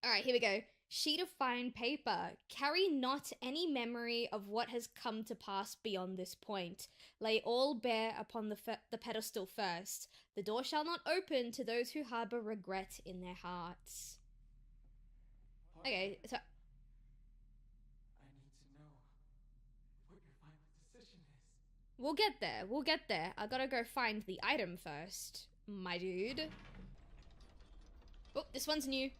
Alright, here we go. Sheet of fine paper. Carry not any memory of what has come to pass beyond this point. Lay all bare upon the pedestal first. The door shall not open to those who harbour regret in their hearts. Okay, so... I need to know what your final decision is. We'll get there, we'll get there. I gotta go find the item first, my dude. Oh, this one's new.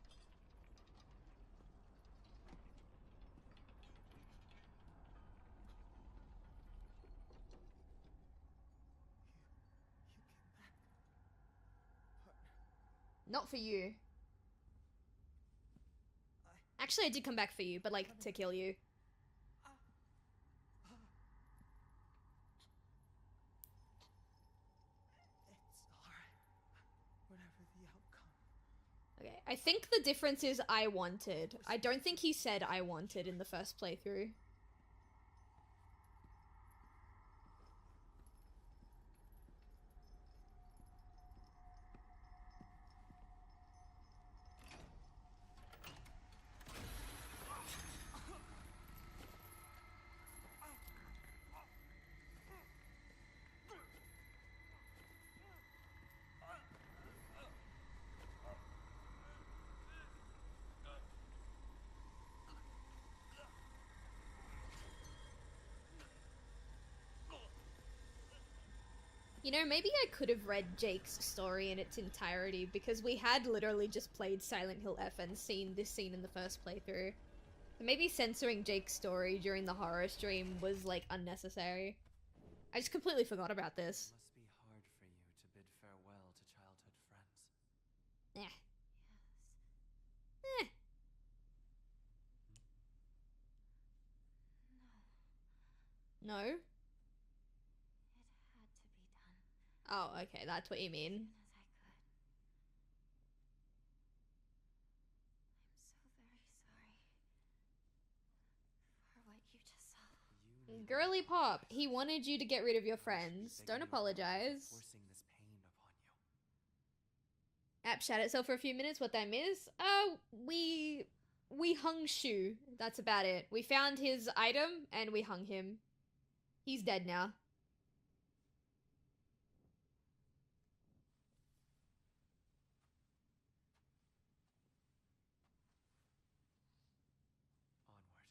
Not for you. Actually, I did come back for you, but like to kill you. It's alright. Whatever the outcome. Okay, I think the difference is I wanted. I don't think he said I wanted in the first playthrough. You know, maybe I could have read Jake's story in its entirety, because we had literally just played Silent Hill F and seen this scene in the first playthrough. Maybe censoring Jake's story during the horror stream was, like, unnecessary. I just completely forgot about this. It must be hard for you to bid farewell to childhood friends. Eh. Yes. Eh. No. No? It had to be done. Oh, okay, that's what you mean. As soon as I could. I'm so very sorry for what you just saw. Girly Pop, he wanted you to get rid of your friends. Don't apologize. Forcing this pain upon you. App shat itself for a few minutes. What that miss? We hung Shu. That's about it. We found his item and we hung him. He's dead now. Onward.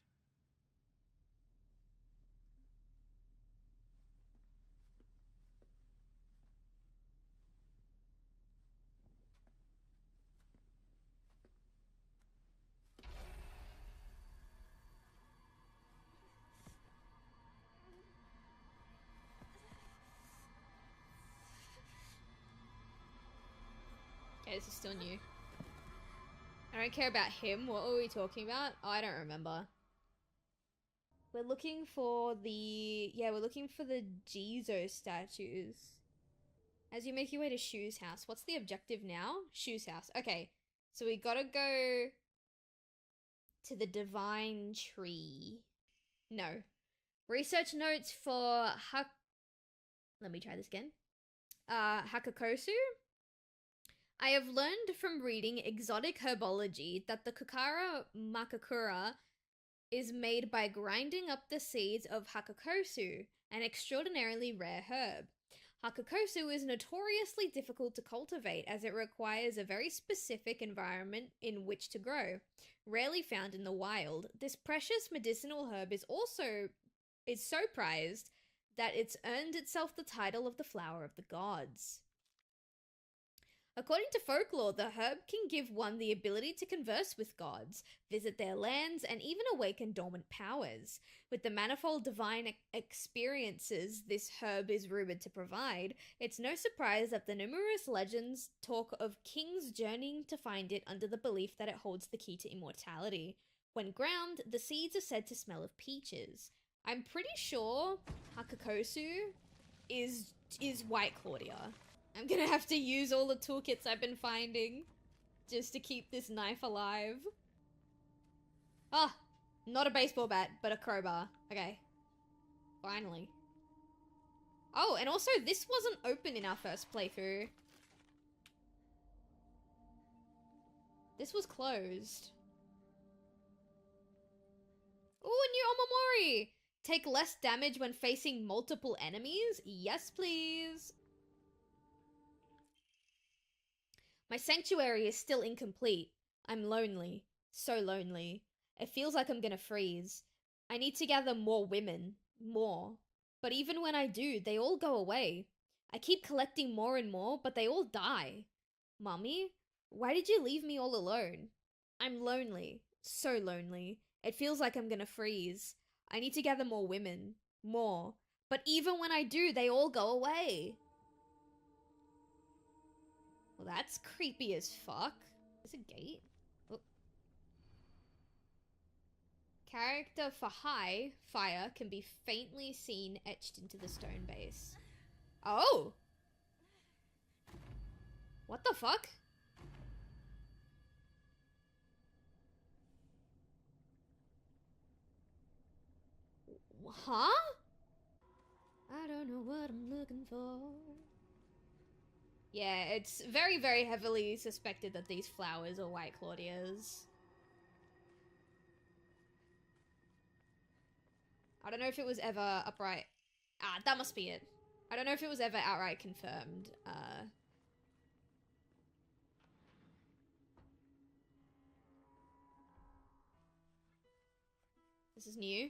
Okay, this is still new. I don't care about him. What were we talking about? Oh, I don't remember. We're looking for the... Yeah, we're looking for the Jizo statues. As you make your way to Shu's house. What's the objective now? Shu's house. Okay. So we gotta go to the Divine Tree. No. Research notes for Let me try this again. Hakakosu? I have learned from reading exotic herbology that the Kukara Makakura is made by grinding up the seeds of Hakakosu, an extraordinarily rare herb. Hakakosu is notoriously difficult to cultivate as it requires a very specific environment in which to grow. Rarely found in the wild, this precious medicinal herb is so prized that it's earned itself the title of the flower of the gods. According to folklore, the herb can give one the ability to converse with gods, visit their lands, and even awaken dormant powers. With the manifold divine experiences this herb is rumored to provide, it's no surprise that the numerous legends talk of kings journeying to find it under the belief that it holds the key to immortality. When ground, the seeds are said to smell of peaches. I'm pretty sure Hakakosu is White Claudia. I'm gonna have to use all the toolkits I've been finding just to keep this knife alive. Ah, not a baseball bat, but a crowbar. Okay. Finally. Oh, and also this wasn't open in our first playthrough. This was closed. Ooh, new Omamori! Take less damage when facing multiple enemies? Yes, please. My sanctuary is still incomplete. I'm lonely. So lonely. It feels like I'm gonna freeze. I need to gather more women. More. But even when I do, they all go away. I keep collecting more and more, but they all die. Mummy, why did you leave me all alone? I'm lonely. So lonely. It feels like I'm gonna freeze. I need to gather more women. More. But even when I do, they all go away. Well, that's creepy as fuck. Is it a gate? Oh. Character for high fire can be faintly seen etched into the stone base. Oh! What the fuck? Huh? I don't know what I'm looking for. Yeah, it's very, very heavily suspected that these flowers are White Claudias. I don't know if it was ever upright. Ah, that must be it. I don't know if it was ever outright confirmed. This is new.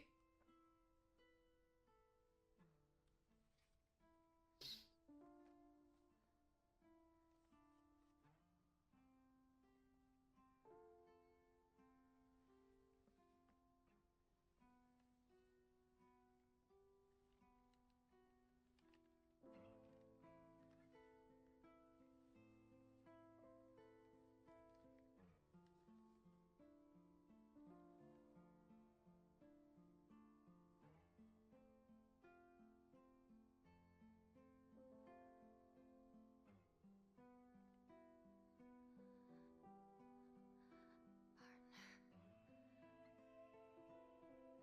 Thanks for everything. I'll do this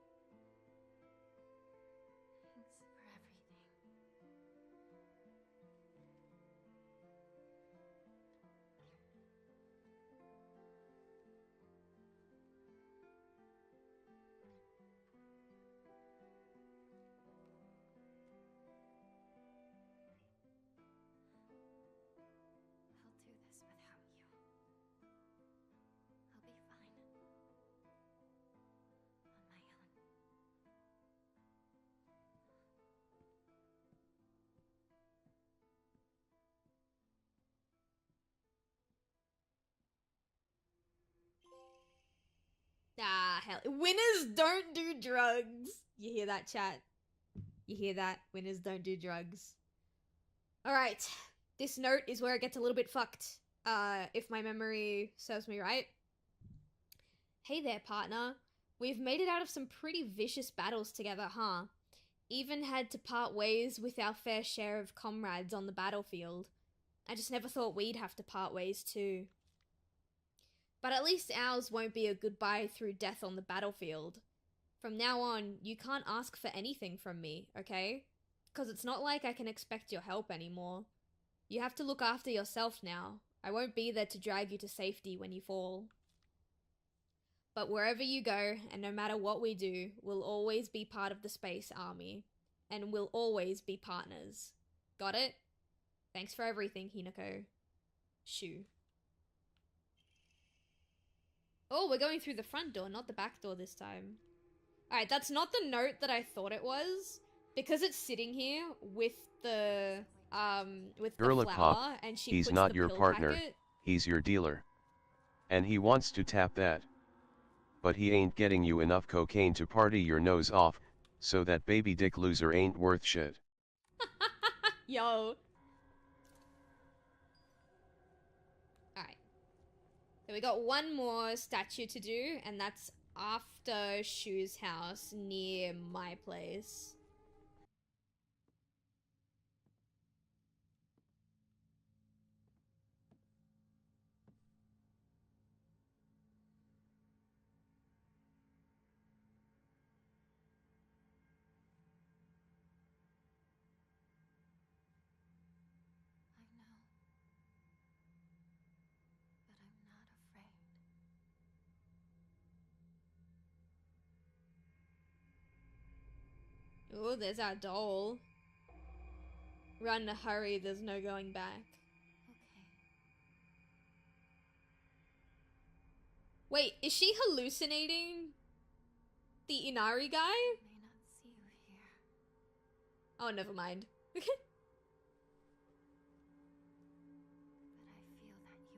without you. I'll be fine. On my own. Ah, hell. Winners don't do drugs. You hear that, chat? You hear that? Winners don't do drugs. Alright. This note is where it gets a little bit fucked. If my memory serves me right. Hey there, partner. We've made it out of some pretty vicious battles together, huh? Even had to part ways with our fair share of comrades on the battlefield. I just never thought we'd have to part ways too. But at least ours won't be a goodbye through death on the battlefield. From now on, you can't ask for anything from me, okay? Because it's not like I can expect your help anymore. You have to look after yourself now. I won't be there to drag you to safety when you fall. But wherever you go, and no matter what we do, we'll always be part of the Space Army. And we'll always be partners. Got it? Thanks for everything, Hinako. Shoo. Oh, we're going through the front door, not the back door this time. Alright, that's not the note that I thought it was. Because it's sitting here with the Girl, flower, and she he's puts not the your pill partner, packet. he's your dealer. And he wants to tap that. But he ain't getting you enough cocaine to party your nose off, so that baby dick loser ain't worth shit. Yo. Alright. So we got one more statue to do, and that's after Shu's house near my place. I know. But I'm not afraid. Oh, there's our doll. Run, hurry, there's no going back. Okay. Wait, is she hallucinating the Inari guy? I may not see you here. Oh, never mind. But I feel that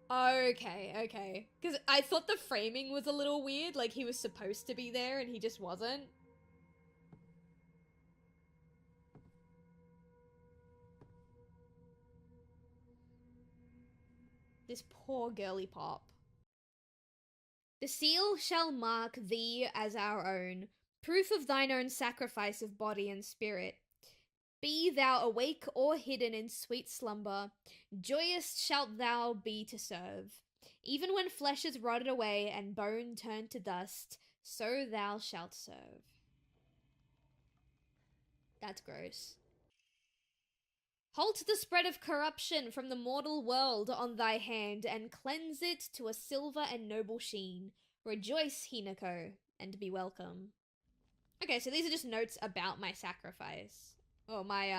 you are with me. Okay, okay. Because I thought the framing was a little weird, like he was supposed to be there and he just wasn't. This poor girly pop. The seal shall mark thee as our own, proof of thine own sacrifice of body and spirit. Be thou awake or hidden in sweet slumber, joyous shalt thou be to serve. Even when flesh is rotted away and bone turned to dust, so thou shalt serve. That's gross. Halt the spread of corruption from the mortal world on thy hand, and cleanse it to a silver and noble sheen. Rejoice, Hinako, and be welcome. Okay, so these are just notes about my sacrifice. Or my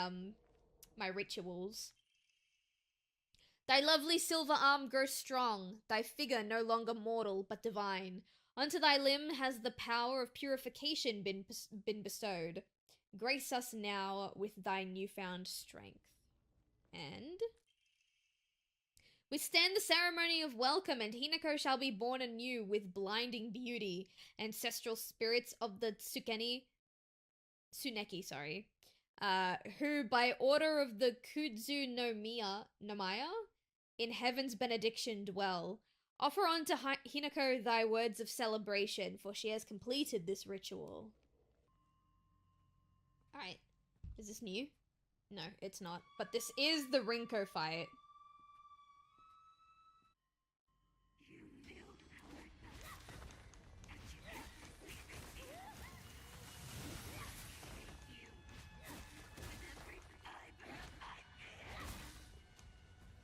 rituals. Thy lovely silver arm grows strong, thy figure no longer mortal, but divine. Unto thy limb has the power of purification been bestowed. Grace us now with thy newfound strength. And withstand the ceremony of welcome, and Hinako shall be born anew with blinding beauty. Ancestral spirits of the Tsuneki, who by order of the Kudzu no Maya, in heaven's benediction dwell. Offer unto Hinako thy words of celebration, for she has completed this ritual. Alright, is this new? No, it's not. But this is the Rinko fight.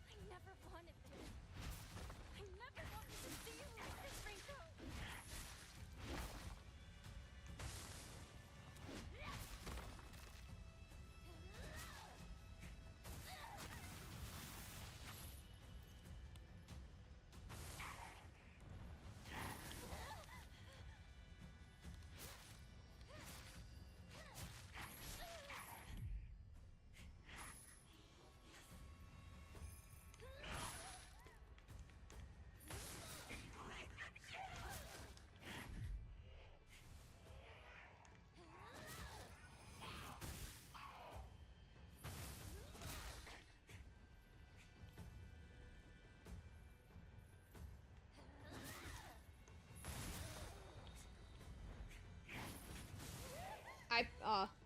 I never wanted this. I never wanted to see you like this, Rinko.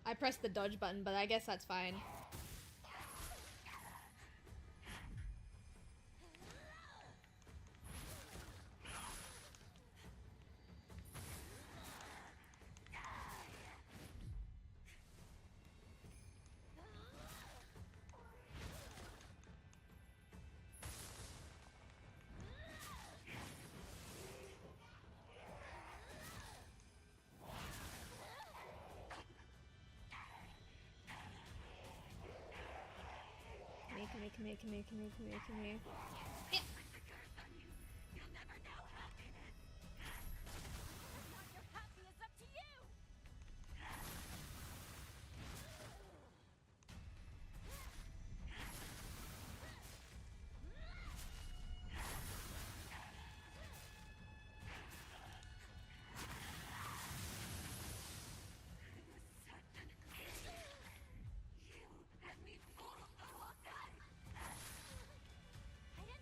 I pressed the dodge button, but I guess that's fine. Come here. Yeah. What you're happy is up to you. I didn't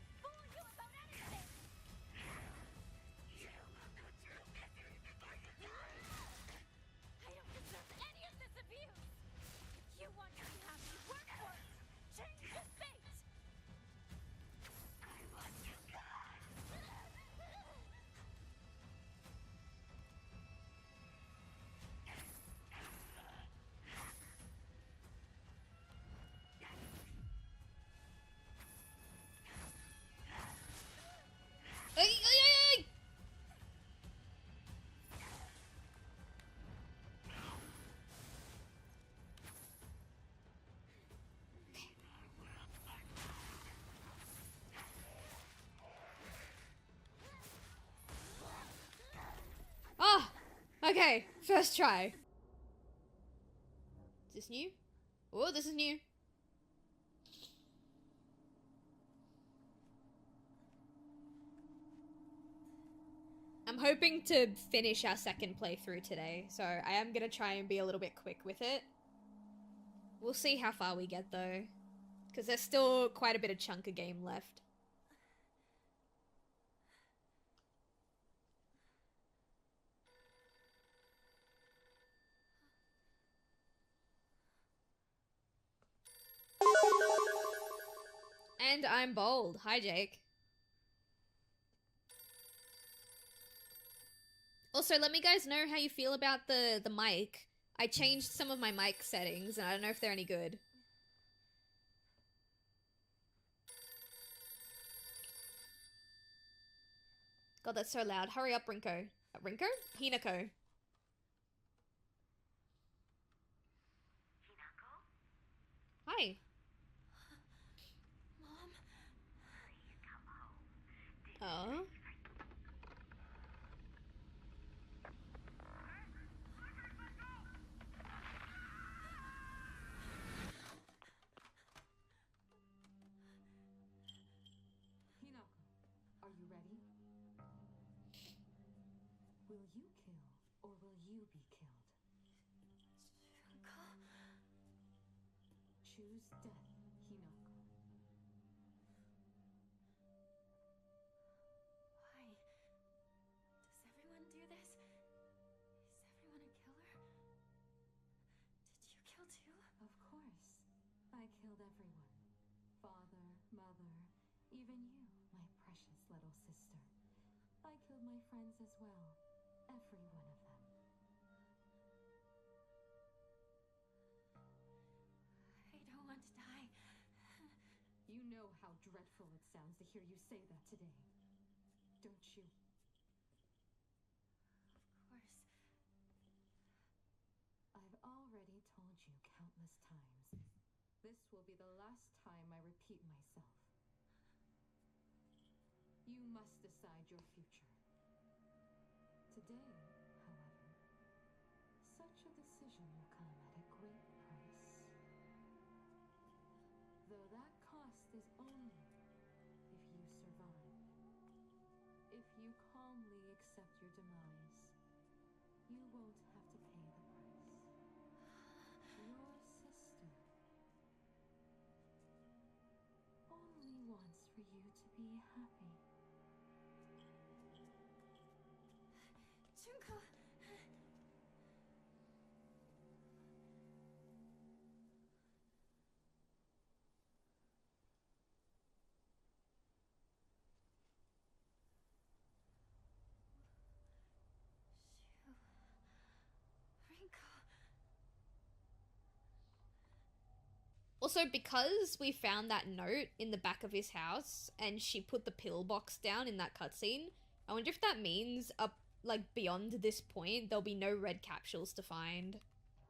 Okay, first try. Is this new? Oh, this is new. I'm hoping to finish our second playthrough today, so I am gonna try and be a little bit quick with it. We'll see how far we get though, because there's still quite a bit of chunk of game left. And I'm bold. Hi, Jake. Also, let me guys know how you feel about the mic. I changed some of my mic settings, and I don't know if they're any good. God, that's so loud. Hurry up, Rinko. Rinko? Hinako. Hi. Mom? Oh. Hinako, are you ready? Will you kill or will you be killed? Junko? Choose death, Hinako. Why? Does everyone do this? Is everyone a killer? Did you kill too? Of course. I killed everyone. Father, mother, even you, my precious little sister. I killed my friends as well. Every one of them. I don't want to die. You know how dreadful it sounds to hear you say that today. Don't you? Of course. I've already told you countless times. This will be the last time I repeat myself. You must decide your future. Today, however, such a decision will come at a great price. Though that cost is only if you survive. If you calmly accept your demise, you won't have to pay the price. Your sister only wants for you to be happy. Junko! Rinko. Also, because we found that note in the back of his house, and she put the pillbox down in that cutscene, I wonder if that means up, like, beyond this point, there'll be no red capsules to find.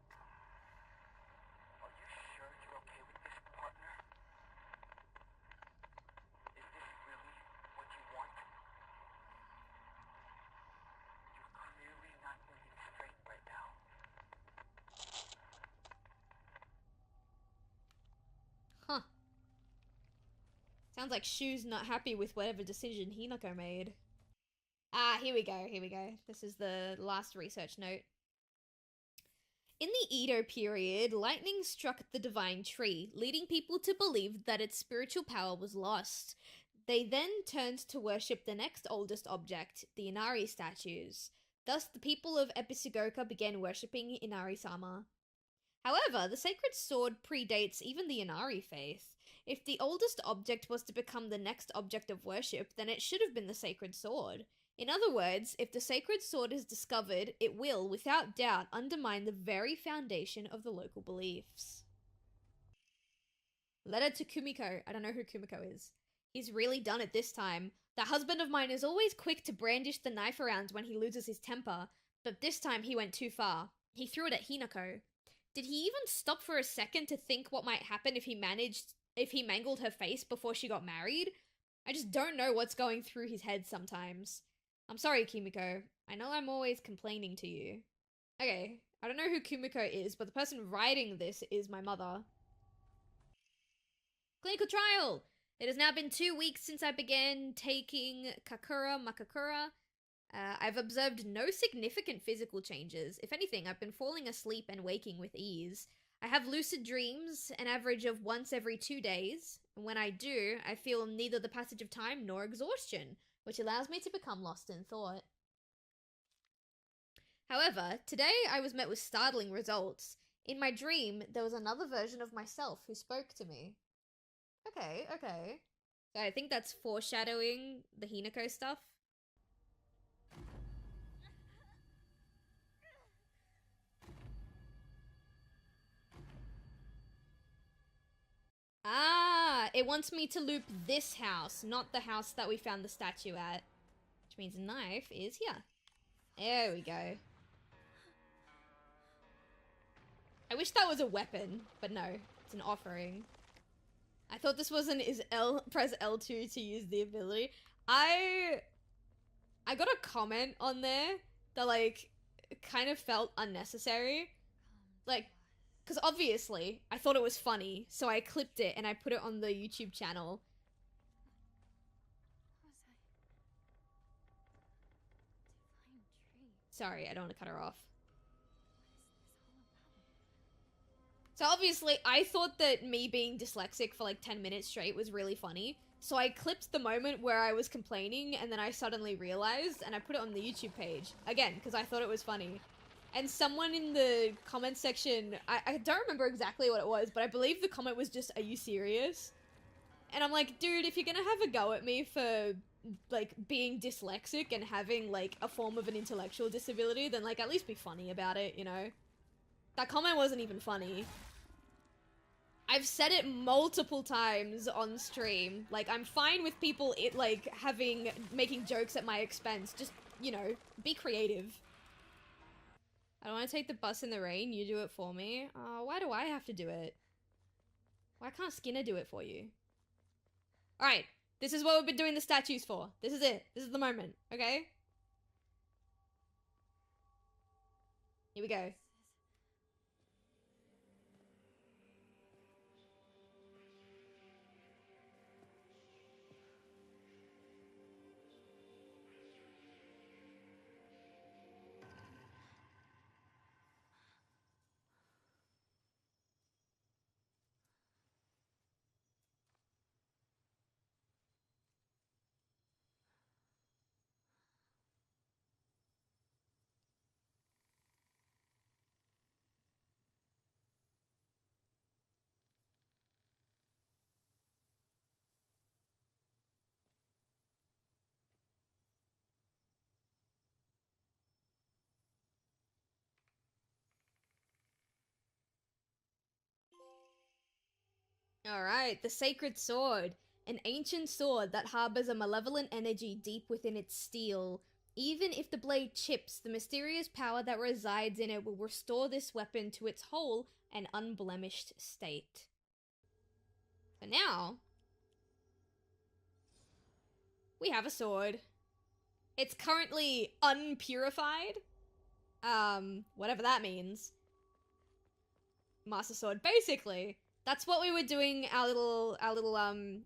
Are you sure you're okay with this, partner? Is this really what you want? You're clearly not moving straight right now. Huh. Sounds like Shu's not happy with whatever decision Hinako made. Ah, here we go, here we go. This is the last research note. In the Edo period, lightning struck the divine tree, leading people to believe that its spiritual power was lost. They then turned to worship the next oldest object, the Inari statues. Thus, the people of Episagoka began worshipping Inari-sama. However, the sacred sword predates even the Inari faith. If the oldest object was to become the next object of worship, then it should have been the sacred sword. In other words, if the sacred sword is discovered, it will, without doubt, undermine the very foundation of the local beliefs. Letter to Kumiko. I don't know who Kumiko is. He's really done it this time. The husband of mine is always quick to brandish the knife around when he loses his temper, but this time he went too far. He threw it at Hinako. Did he even stop for a second to think what might happen if he mangled her face before she got married? I just don't know what's going through his head sometimes. I'm sorry, Kimiko. I know I'm always complaining to you. Okay, I don't know who Kumiko is, but the person writing this is my mother. Clinical trial! It has now been 2 weeks since I began taking Kakura Makakura. I've observed no significant physical changes. If anything, I've been falling asleep and waking with ease. I have lucid dreams, an average of once every 2 days. And when I do, I feel neither the passage of time nor exhaustion, which allows me to become lost in thought. However, today I was met with startling results. In my dream, there was another version of myself who spoke to me. Okay, okay. So I think that's foreshadowing the Hinako stuff. Ah, it wants me to loop this house, not the house that we found the statue at. Which means knife is here. There we go. I wish that was a weapon, but no, it's an offering. I thought this wasn't press L2 to use the ability. I got a comment on there that like kind of felt unnecessary. Like, because obviously I thought it was funny, so I clipped it and I put it on the YouTube channel. Sorry, I don't want to cut her off. So obviously, I thought that me being dyslexic for like 10 minutes straight was really funny. So I clipped the moment where I was complaining and then I suddenly realized and I put it on the YouTube page. Again, because I thought it was funny. And someone in the comment section, I don't remember exactly what it was, but I believe the comment was just, "Are you serious?" And I'm like, dude, if you're gonna have a go at me for like being dyslexic and having like a form of an intellectual disability, then like at least be funny about it, you know? That comment wasn't even funny. I've said it multiple times on stream. Like, I'm fine with people making jokes at my expense. Just, you know, be creative. I don't want to take the bus in the rain. You do it for me. Why do I have to do it? Why can't Skinner do it for you? Alright, this is what we've been doing the statues for. This is it. This is the moment, okay? Here we go. Alright, the Sacred Sword. An ancient sword that harbors a malevolent energy deep within its steel. Even if the blade chips, the mysterious power that resides in it will restore this weapon to its whole and unblemished state. So now, we have a sword. It's currently unpurified. Whatever that means. Master Sword. Basically, that's what we were doing our little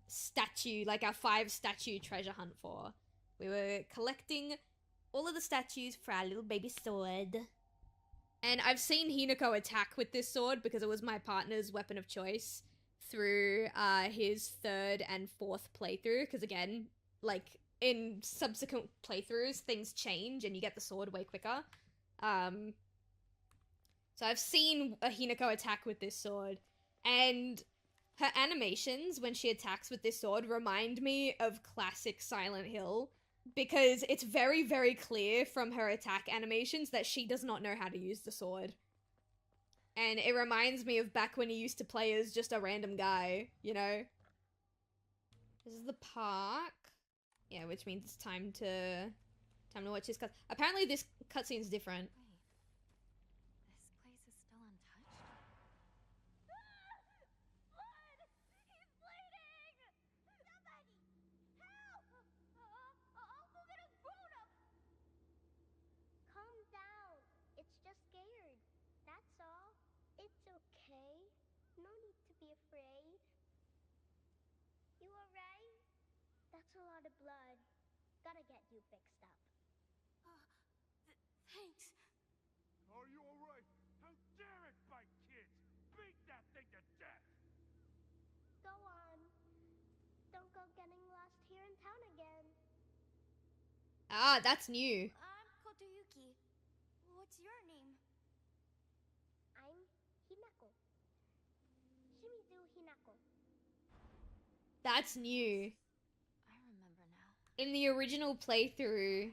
statue, like our 5 statue treasure hunt for. We were collecting all of the statues for our little baby sword. And I've seen Hinako attack with this sword because it was my partner's weapon of choice through his 3rd and 4th playthrough. Because again, like in subsequent playthroughs, things change and you get the sword way quicker. So I've seen a Hinako attack with this sword, and her animations when she attacks with this sword remind me of classic Silent Hill, because it's very, very clear from her attack animations that she does not know how to use the sword. And it reminds me of back when you used to play as just a random guy, you know? This is the park. Yeah, which means it's time to watch this cut. Apparently this cutscene's different. Wait, this place is still untouched? Blood! He's bleeding! Somebody! Help! I'll go get a grown-up! Calm down. It's just game That's a lot of blood. Gotta get you fixed up. Thanks. Are you alright? How dare it bite kids? Beat that thing to death! Go on. Don't go getting lost here in town again. Ah, that's new. I'm Kotoyuki. What's your name? I'm Hinako. Shimizu Hinako. That's new. I remember now. In the original playthrough,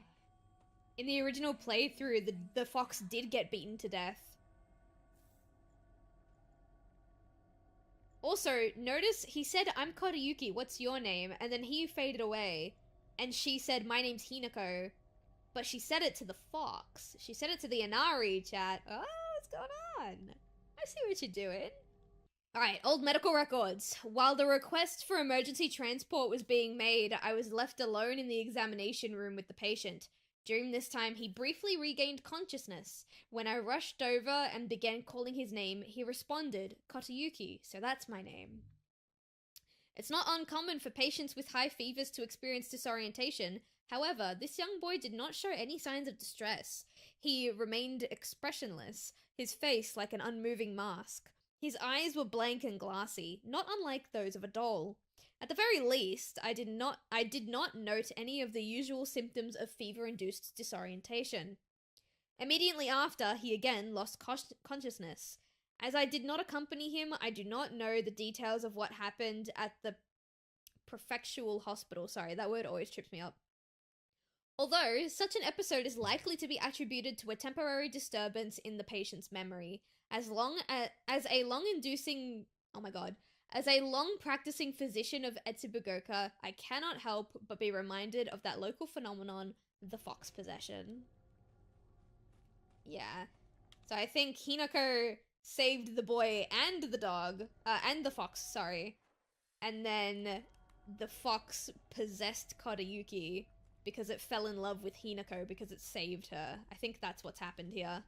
the fox did get beaten to death. Also, notice he said, "I'm Kotoyuki, what's your name?" And then he faded away. And she said, "My name's Hinako." But she said it to the fox. She said it to the Inari chat. Oh, what's going on? I see what you're doing. Alright, old medical records. While the request for emergency transport was being made, I was left alone in the examination room with the patient. During this time, he briefly regained consciousness. When I rushed over and began calling his name, he responded, "Kotoyuki, so that's my name." It's not uncommon for patients with high fevers to experience disorientation. However, this young boy did not show any signs of distress. He remained expressionless, his face like an unmoving mask. His eyes were blank and glassy, not unlike those of a doll. At the very least, I did not note any of the usual symptoms of fever-induced disorientation. Immediately after, he again lost consciousness. As I did not accompany him, I do not know the details of what happened at the prefectural hospital. Sorry, that word always trips me up. Although, such an episode is likely to be attributed to a temporary disturbance in the patient's memory, as a long-practicing physician of Etsubugoka, I cannot help but be reminded of that local phenomenon, the fox possession. Yeah. So I think Hinako saved the boy and the dog, and the fox, sorry. And then the fox possessed Kotoyuki because it fell in love with Hinako because it saved her. I think that's what's happened here.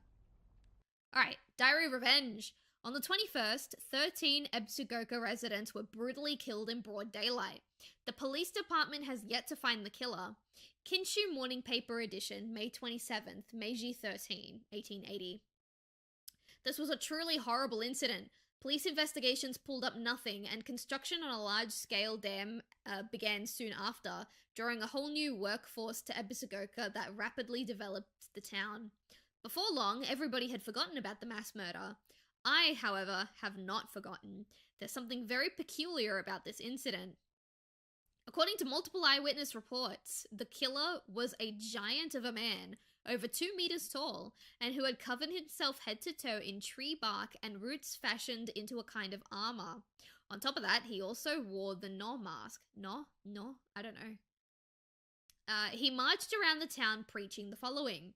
Alright, Diary of Revenge. On the 21st, 13 Etsugoka residents were brutally killed in broad daylight. The police department has yet to find the killer. Kinshu Morning Paper Edition, May 27th, Meiji 13, 1880. This was a truly horrible incident. Police investigations pulled up nothing, and construction on a large-scale dam began soon after, drawing a whole new workforce to Etsugoka that rapidly developed the town. Before long, everybody had forgotten about the mass murder. I, however, have not forgotten. There's something very peculiar about this incident. According to multiple eyewitness reports, the killer was a giant of a man, over 2 meters tall, and who had covered himself head to toe in tree bark and roots fashioned into a kind of armor. On top of that, he also wore the No mask. No? I don't know. He marched around the town preaching the following.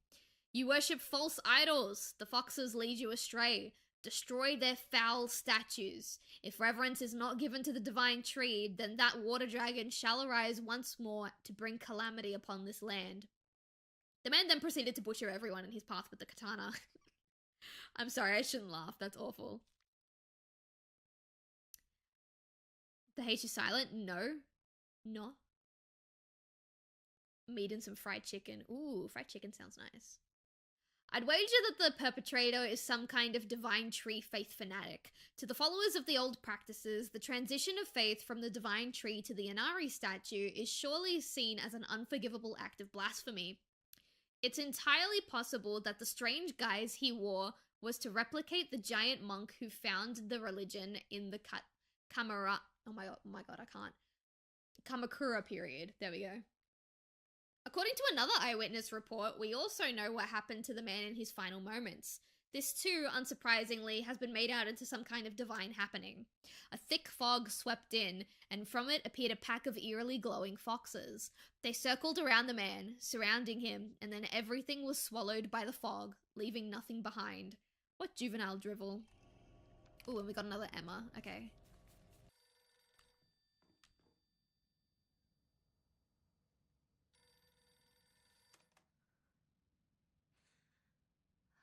"You worship false idols. The foxes lead you astray. Destroy their foul statues. If reverence is not given to the divine tree, then that water dragon shall arise once more to bring calamity upon this land." The man then proceeded to butcher everyone in his path with the katana. I'm sorry, I shouldn't laugh. That's awful. The H is silent? No. Meat and some fried chicken. Ooh, fried chicken sounds nice. I'd wager that the perpetrator is some kind of divine tree faith fanatic. To the followers of the old practices, the transition of faith from the divine tree to the Inari statue is surely seen as an unforgivable act of blasphemy. It's entirely possible that the strange guise he wore was to replicate the giant monk who founded the religion in the Kamakura period. There we go. According to another eyewitness report, we also know what happened to the man in his final moments. This too, unsurprisingly, has been made out into some kind of divine happening. A thick fog swept in, and from it appeared a pack of eerily glowing foxes. They circled around the man, surrounding him, and then everything was swallowed by the fog, leaving nothing behind. What juvenile drivel. Ooh, and we got another Emma. Okay.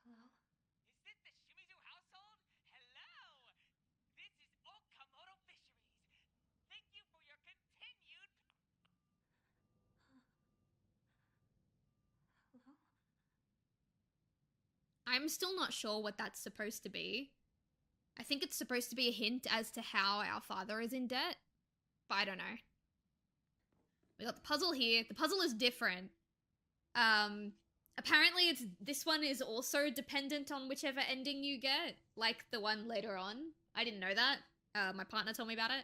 Hello? Is this the Shimizu household? Hello! This is Okamoto Fisheries. Thank you for your continued... I'm still not sure what that's supposed to be. I think it's supposed to be a hint as to how our father is in debt, but I don't know. We got the puzzle here. The puzzle is different. Apparently this one is also dependent on whichever ending you get, like the one later on. I didn't know that. My partner told me about it.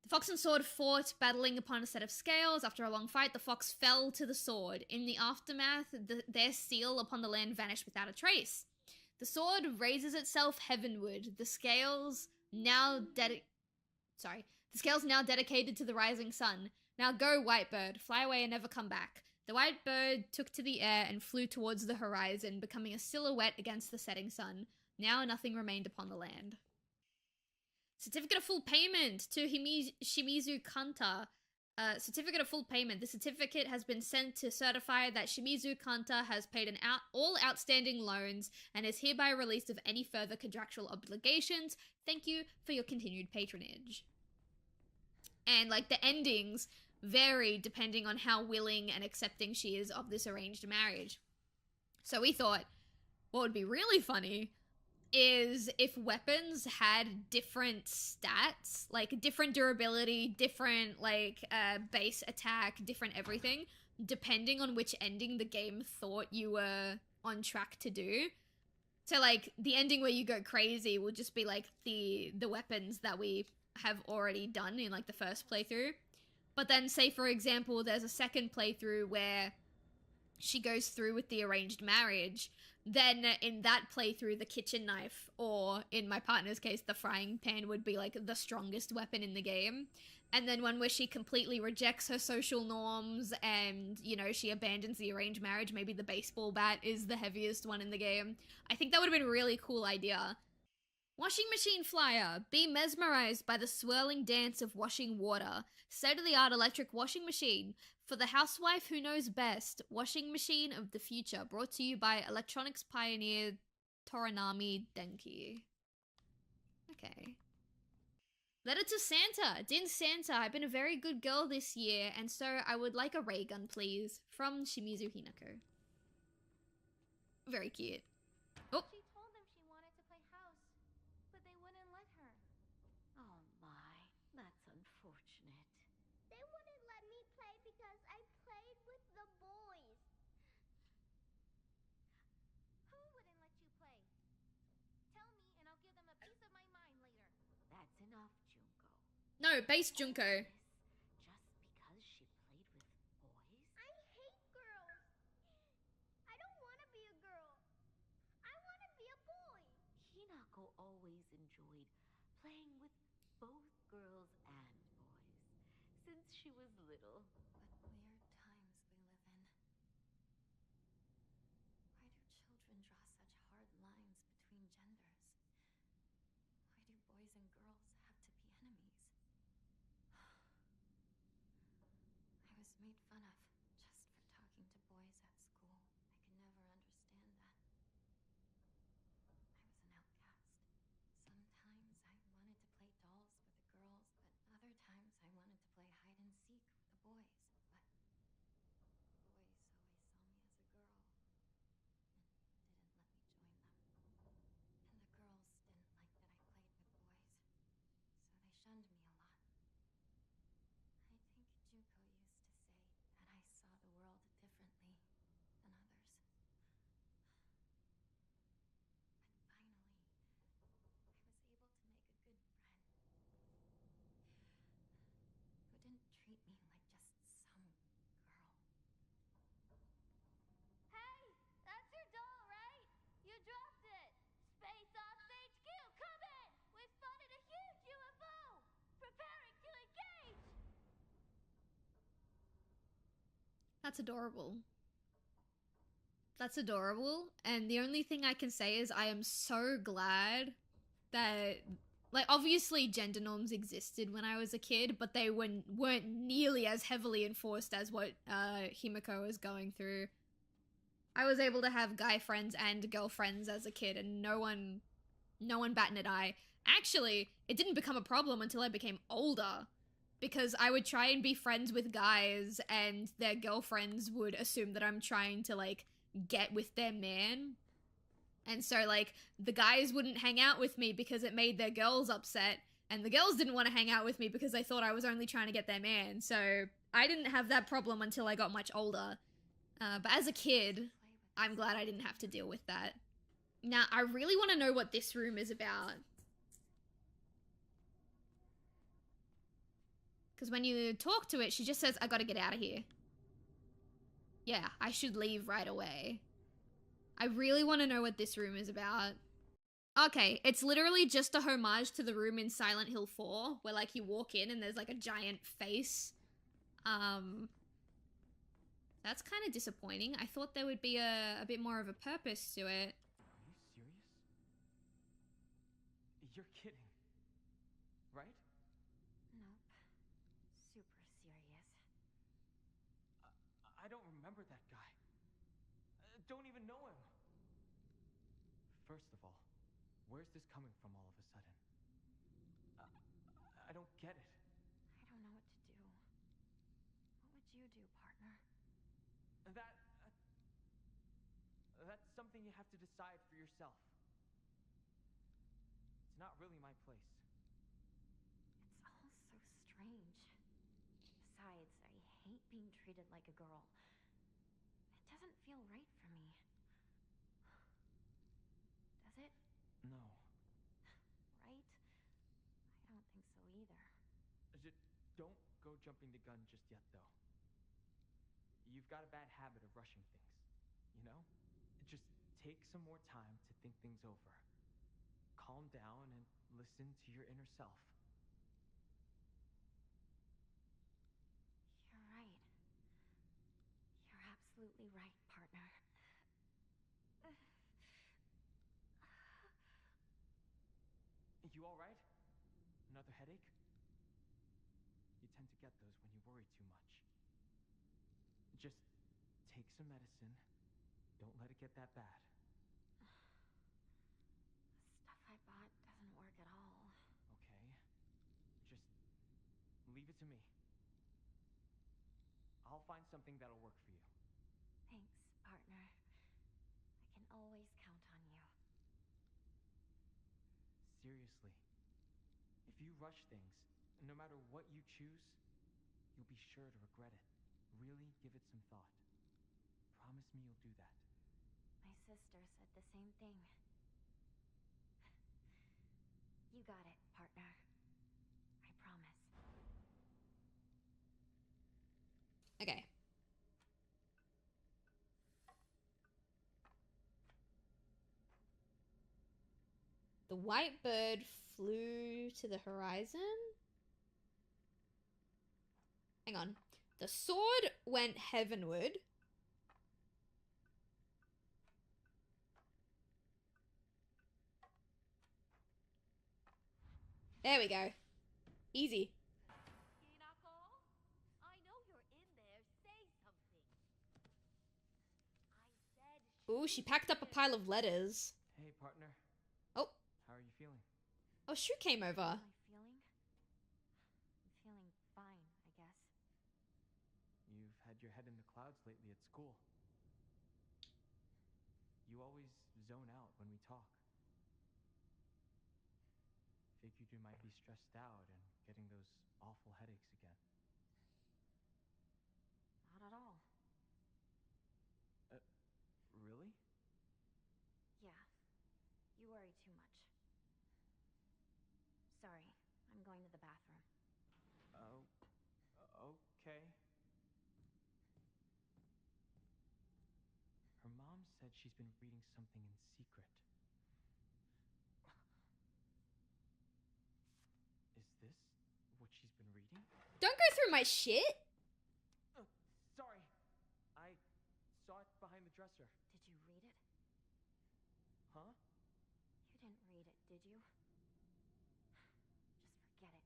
The fox and sword fought, battling upon a set of scales. After a long fight, the fox fell to the sword. In the aftermath, their seal upon the land vanished without a trace. The sword raises itself heavenward. The scales now dedicated to the rising sun. Now go, white bird, fly away and never come back. The white bird took to the air and flew towards the horizon, becoming a silhouette against the setting sun. Now nothing remained upon the land. Certificate of full payment to Shimizu Kanta. Certificate of full payment. The certificate has been sent to certify that Shimizu Kanta has paid all outstanding loans and is hereby released of any further contractual obligations. Thank you for your continued patronage. And like the endings vary depending on how willing and accepting she is of this arranged marriage. So we thought what would be really funny is if weapons had different stats, like different durability, different like base attack, different everything, depending on which ending the game thought you were on track to do. So like the ending where you go crazy will just be like the weapons that we have already done in like the first playthrough. But then say for example there's a second playthrough where she goes through with the arranged marriage, then in that playthrough the kitchen knife, or in my partner's case the frying pan, would be like the strongest weapon in the game. And then one where she completely rejects her social norms and, you know, she abandons the arranged marriage, maybe the baseball bat is the heaviest one in the game. I think that would have been a really cool idea. Washing machine flyer. Be mesmerized by the swirling dance of washing water. State-of-the-art electric washing machine. For the housewife who knows best. Washing machine of the future. Brought to you by electronics pioneer Toranami Denki. Okay. Letter to Santa. Dear Santa, I've been a very good girl this year, and so I would like a ray gun, please. From Shimizu Hinako. Very cute. Oh. She told them she wanted to play house, but they wouldn't let her. Oh my, that's unfortunate. They wouldn't let me play because I played with the boys. Who wouldn't let you play? Tell me and I'll give them a piece of my mind later. That's enough, Junko. No, base Junko. Just because she played with boys? I hate girls. I don't want to be a girl. I want to be a boy. Hinako always enjoyed playing with both girls and boys since she was little. What weird times we live in. Why do children draw such hard lines between genders? Why do boys and girls have to be enemies? I was made fun of just for talking to boys at school. I could never understand that. I was an outcast. Sometimes I wanted to play dolls with the girls, but other times I wanted to play hide and seek with the boys. But boys always saw me as a girl and didn't let me join them. And the girls didn't like that I played with boys, so they shunned me a lot. I think Juko used to say that I saw the world differently than others. But finally, I was able to make a good friend who didn't treat me like just some girl. Hey, that's your doll, right? You dropped it. Space Ops HQ, come in. We spotted a huge UFO. Preparing to engage. That's adorable. That's adorable. And the only thing I can say is I am so glad that, like, obviously gender norms existed when I was a kid, but they weren't nearly as heavily enforced as what Himiko was going through. I was able to have guy friends and girlfriends as a kid, and no one batted an eye. Actually, it didn't become a problem until I became older, because I would try and be friends with guys, and their girlfriends would assume that I'm trying to, like, get with their man. And so, like, the guys wouldn't hang out with me because it made their girls upset. And the girls didn't want to hang out with me because they thought I was only trying to get their man. So I didn't have that problem until I got much older. But as a kid, I'm glad I didn't have to deal with that. Now, I really want to know what this room is about. Because when you talk to it, she just says, I gotta get out of here. Yeah, I should leave right away. I really want to know what this room is about. Okay, it's literally just a homage to the room in Silent Hill 4, where, like, you walk in and there's, like, a giant face. That's kind of disappointing. I thought there would be a bit more of a purpose to it. Are you serious? You're kidding, right? Nope. Super serious. I don't remember that guy. Don't even know him. First of all, where's this coming from all of a sudden? I don't get it. I don't know what to do. What would you do, partner? That's something you have to decide for yourself. It's not really my place. It's all so strange. Besides, I hate being treated like a girl. It doesn't feel right for me. Does it? No. Right? I don't think so either. Don't go jumping the gun just yet, though. You've got a bad habit of rushing things, you know? Just take some more time to think things over. Calm down and listen to your inner self. You're right. You're absolutely right, partner. You all right? Another headache? You tend to get those when you worry too much. Just take some medicine. Don't let it get that bad. The stuff I bought doesn't work at all. Okay? Just leave it to me. I'll find something that'll work for you. Thanks, partner. I can always count on you. Seriously. If you rush things, no matter what you choose, you'll be sure to regret it. Really give it some thought. Promise me you'll do that. My sister said the same thing. You got it, partner. I promise. Okay. The white bird flew to the horizon. Hang on. The sword went heavenward. There we go. Easy. Hinako? I know you're in there. Say something. I said. Ooh, she packed up a pile of letters. Hey, partner. Oh. How are you feeling? Oh, Shu came over. How am I feeling? I'm feeling fine, I guess. You've had your head in the clouds lately at school. You always zone out when we talk. Figured you might be stressed out and getting those awful headaches again. Not at all. Really? Yeah. You worry too much. Sorry, I'm going to the bathroom. Oh, okay. Her mom said she's been reading something in secret. Is this what she's been reading? Don't go through my shit. Sorry. I saw it behind the dresser. Did you read it? Huh? You didn't read it, did you? Just forget it.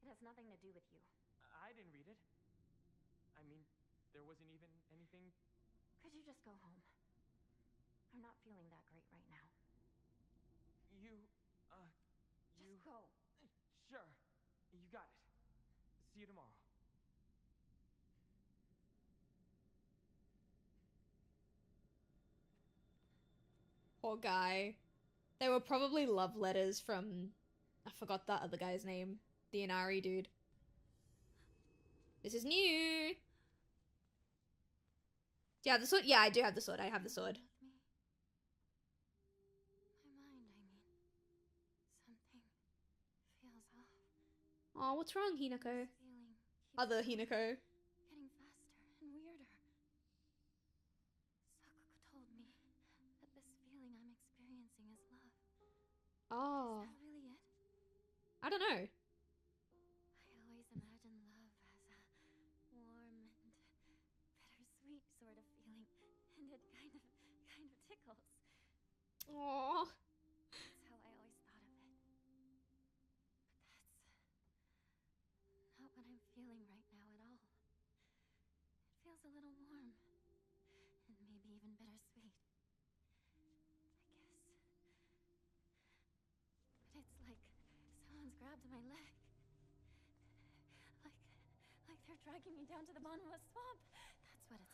It has nothing to do with you. I didn't read it. I mean, there wasn't even anything... Could you just go home? I'm not feeling that great right now. Just go. Sure. You got it. See you tomorrow. Poor guy. They were probably love letters from... I forgot that other guy's name. The Inari dude. This is new! Do you have the sword? Yeah, I do have the sword. I have the sword. With me. My mind, I mean. Something feels off. Oh, what's wrong, Hinako? This feeling keeps Other Hinako. getting faster and weirder. Sakuko told me that this feeling I'm experiencing is love. Oh. Is that really it? I don't know. I always imagine love as a warm and bittersweet sort of feeling, and it kind of tickles. Aww. That's how I always thought of it. But that's not what I'm feeling right now at all. It feels a little warm, and maybe even bittersweet. I guess. But it's like someone's grabbed my leg. Like they're dragging me down to the bottom of a swamp. That's what it's like.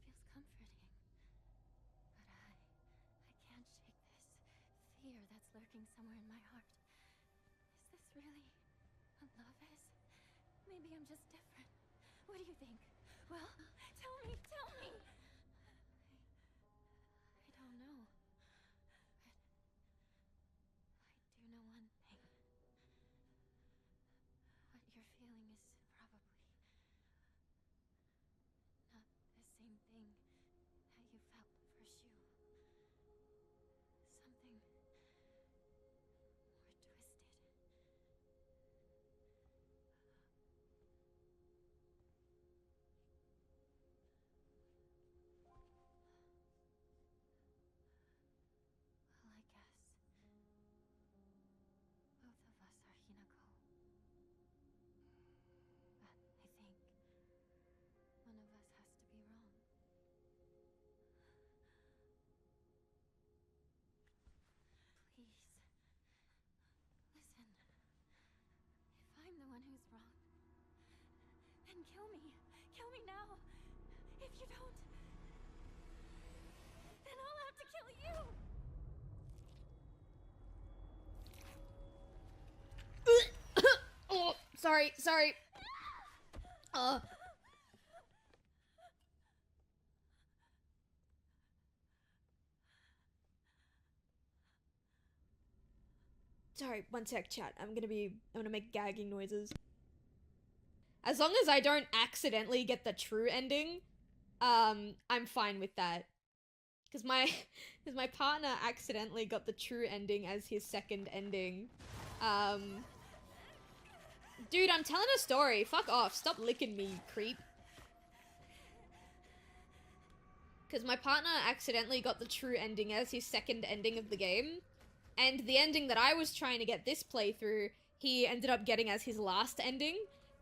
It feels comforting. But I can't shake this fear that's lurking somewhere in my heart. Is this really what love is? Maybe I'm just different. What do you think? Well, tell me, tell me! I don't know. But I do know one thing. What you're feeling is probably not the same thing that you felt for Shu. Something more twisted. Well, I guess both of us are Hinako. But I think one of us has to be wrong. Please. Listen. If I'm the one who's wrong, then kill me. Kill me now. If you don't, then I'll have to kill you. Oh, sorry. Sorry, one sec, chat. I'm gonna make gagging noises. As long as I don't accidentally get the true ending, I'm fine with that. Cause my partner accidentally got the true ending as his second ending. Dude, I'm telling a story. Fuck off. Stop licking me, creep. Because my partner accidentally got the true ending as his second ending of the game. And the ending that I was trying to get this playthrough, he ended up getting as his last ending.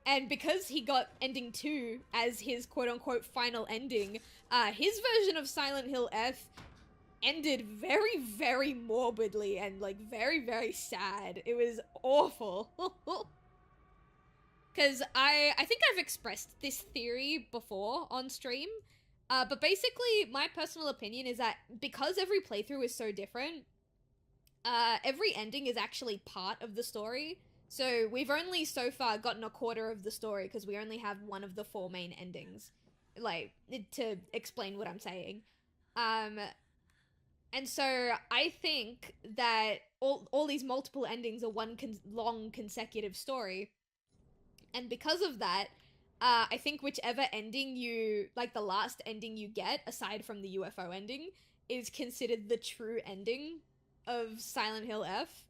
And because he got ending 2 as his quote-unquote final ending, his version of Silent Hill F ended very, very morbidly and, like, very, very sad. It was awful. Because I think I've expressed this theory before on stream, but basically my personal opinion is that because every playthrough is so different, every ending is actually part of the story. So we've only so far gotten a quarter of the story because we only have one of the 4 main endings. Like, to explain what I'm saying. And so I think that all these multiple endings are one long consecutive story. And because of that, I think whichever ending you, like the last ending you get, aside from the UFO ending, is considered the true ending of Silent Hill F.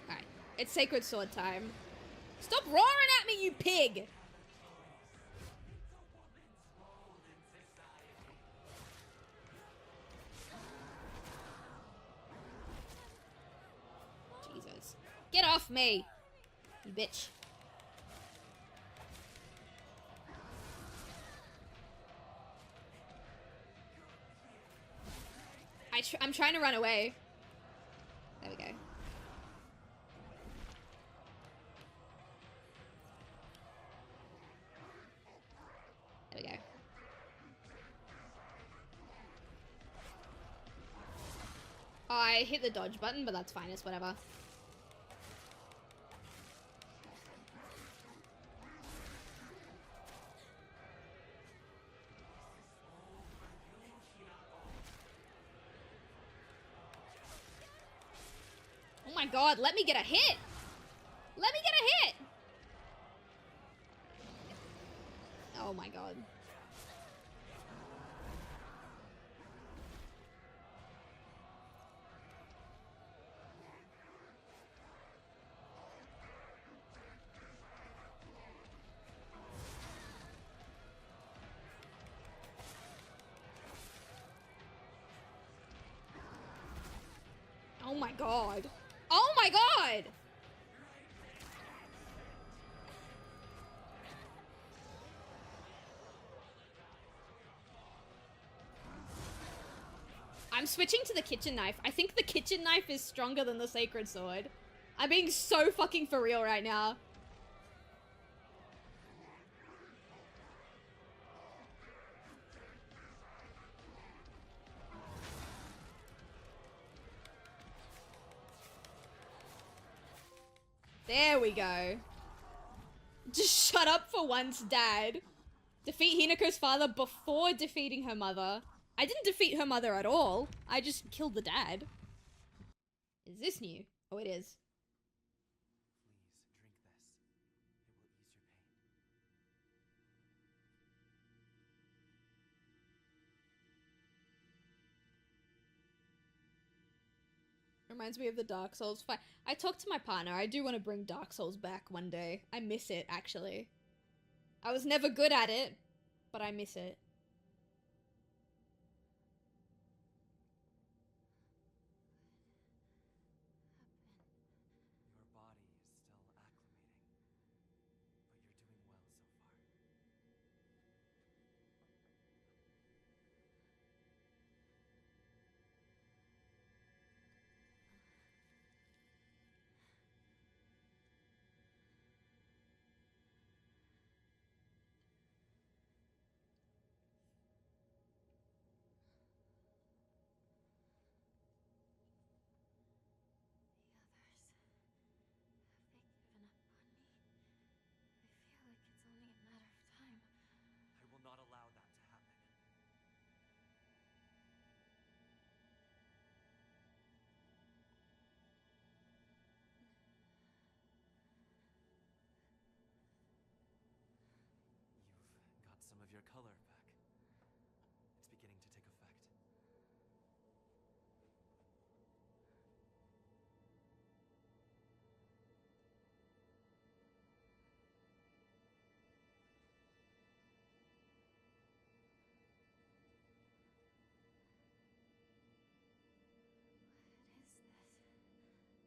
Alright, it's Sacred Sword time. Stop roaring at me, you pig! Jesus. Get off me! You bitch. I'm trying to run away. There we go. I hit the dodge button, but that's fine, it's whatever. Oh my god, let me get a hit! Let me get a hit! Oh my god. Oh my god. Oh my god! I'm switching to the kitchen knife. I think the kitchen knife is stronger than the sacred sword. I'm being so fucking for real right now. There we go. Just shut up for once, Dad. Defeat Hinako's father before defeating her mother. I didn't defeat her mother at all. I just killed the dad. Is this new? Oh, it is. Please, drink this. It will ease your pain. Reminds me of the Dark Souls fight. I talked to my partner. I do want to bring Dark Souls back one day. I miss it, actually. I was never good at it, but I miss it. Your body is still acclimating, but you're doing well so far. I will not allow that to happen. You've got some of your color back. It's beginning to take effect.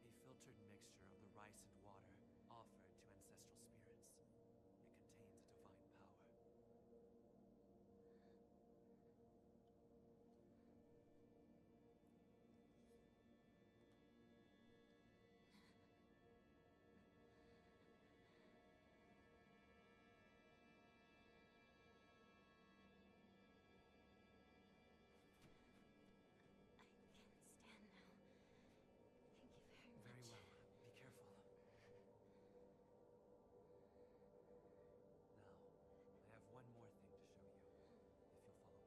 A filtered mixture of the rice and water offered to ancestral spirits. It contains a divine power. Very well. Be careful. Now, I have one more thing to show you, if you'll follow me.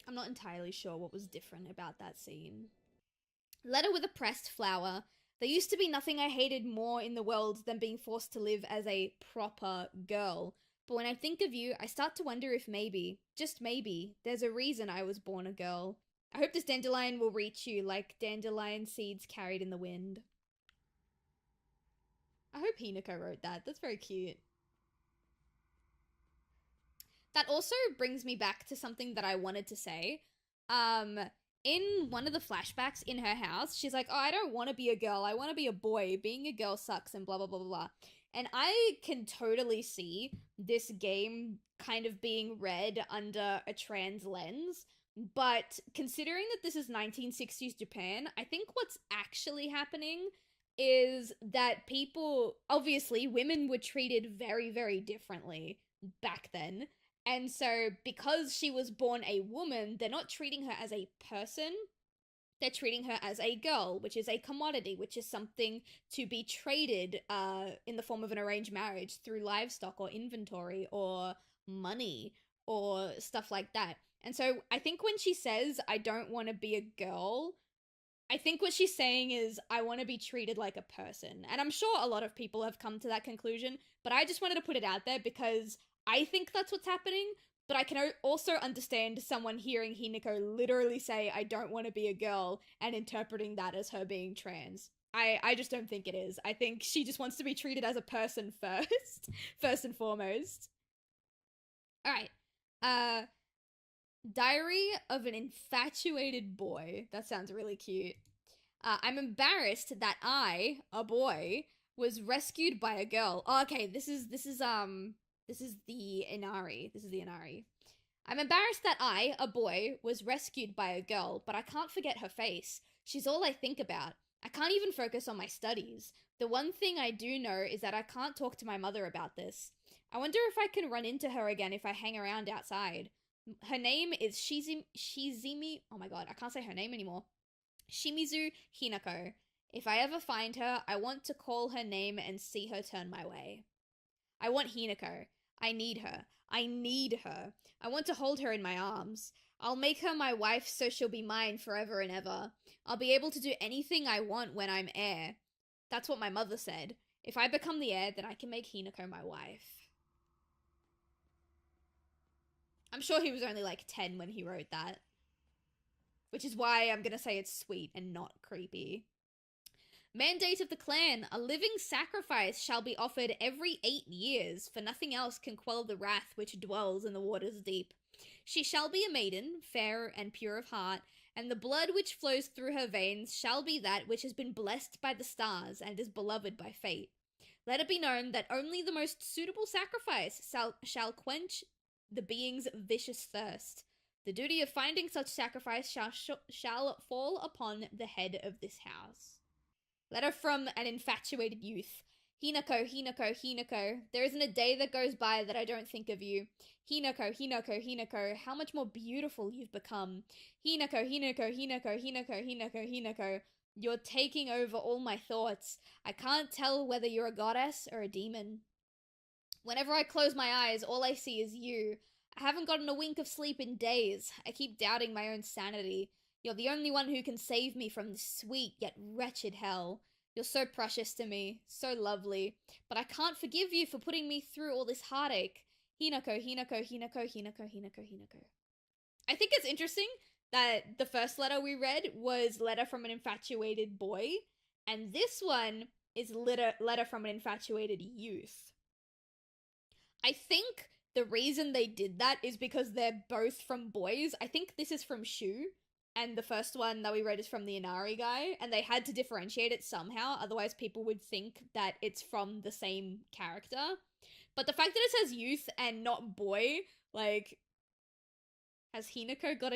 I'm not entirely sure what was different about that scene. Letter with a pressed flower. There used to be nothing I hated more in the world than being forced to live as a proper girl. But when I think of you, I start to wonder if maybe, just maybe, there's a reason I was born a girl. I hope this dandelion will reach you like dandelion seeds carried in the wind. I hope Hinako wrote that. That's very cute. That also brings me back to something that I wanted to say. In one of the flashbacks in her house, she's like, oh, I don't want to be a girl. I want to be a boy. Being a girl sucks and blah, blah, blah, blah, blah. And I can totally see this game kind of being read under a trans lens. But considering that this is 1960s Japan, I think what's actually happening is that people, obviously, women were treated very, very differently back then. And so, because she was born a woman, they're not treating her as a person. They're treating her as a girl, which is a commodity, which is something to be traded in the form of an arranged marriage through livestock or inventory or money or stuff like that. And so I think when she says, I don't want to be a girl, I think what she's saying is, I want to be treated like a person. And I'm sure a lot of people have come to that conclusion, but I just wanted to put it out there because I think that's what's happening. But I can also understand someone hearing Hinako literally say, I don't want to be a girl, and interpreting that as her being trans. I just don't think it is. I think she just wants to be treated as a person first, first and foremost. Alright. Diary of an Infatuated Boy. That sounds really cute. I'm embarrassed that I, a boy, was rescued by a girl. Oh, okay, this is the Inari. This is the Inari. I'm embarrassed that I, a boy, was rescued by a girl, but I can't forget her face. She's all I think about. I can't even focus on my studies. The one thing I do know is that I can't talk to my mother about this. I wonder if I can run into her again if I hang around outside. Her name is Shizumi. Oh my god, I can't say her name anymore. Shimizu Hinako. If I ever find her, I want to call her name and see her turn my way. I want Hinako. I need her. I need her. I want to hold her in my arms. I'll make her my wife so she'll be mine forever and ever. I'll be able to do anything I want when I'm heir. That's what my mother said. If I become the heir, then I can make Hinako my wife. I'm sure he was only like 10 when he wrote that. Which is why I'm gonna say it's sweet and not creepy. Mandate of the clan. A living sacrifice shall be offered every 8 years, for nothing else can quell the wrath which dwells in the waters deep. She shall be a maiden, fair and pure of heart, and the blood which flows through her veins shall be that which has been blessed by the stars and is beloved by fate. Let it be known that only the most suitable sacrifice shall quench the being's vicious thirst. The duty of finding such sacrifice shall fall upon the head of this house. Letter from an infatuated youth. Hinako, Hinako, Hinako. There isn't a day that goes by that I don't think of you. Hinako, Hinako, Hinako. How much more beautiful you've become. Hinako, Hinako, Hinako, Hinako, Hinako, Hinako. You're taking over all my thoughts. I can't tell whether you're a goddess or a demon. Whenever I close my eyes, all I see is you. I haven't gotten a wink of sleep in days. I keep doubting my own sanity. You're the only one who can save me from this sweet yet wretched hell. You're so precious to me, so lovely, but I can't forgive you for putting me through all this heartache. Hinako, Hinako, Hinako, Hinako, Hinako, Hinako. I think it's interesting that the first letter we read was letter from an infatuated boy, and this one is letter from an infatuated youth. I think the reason they did that is because they're both from boys. I think this is from Shu, and the first one that we read is from the Inari guy, and they had to differentiate it somehow, otherwise people would think that it's from the same character. But the fact that it says youth and not boy, like, has Hinako got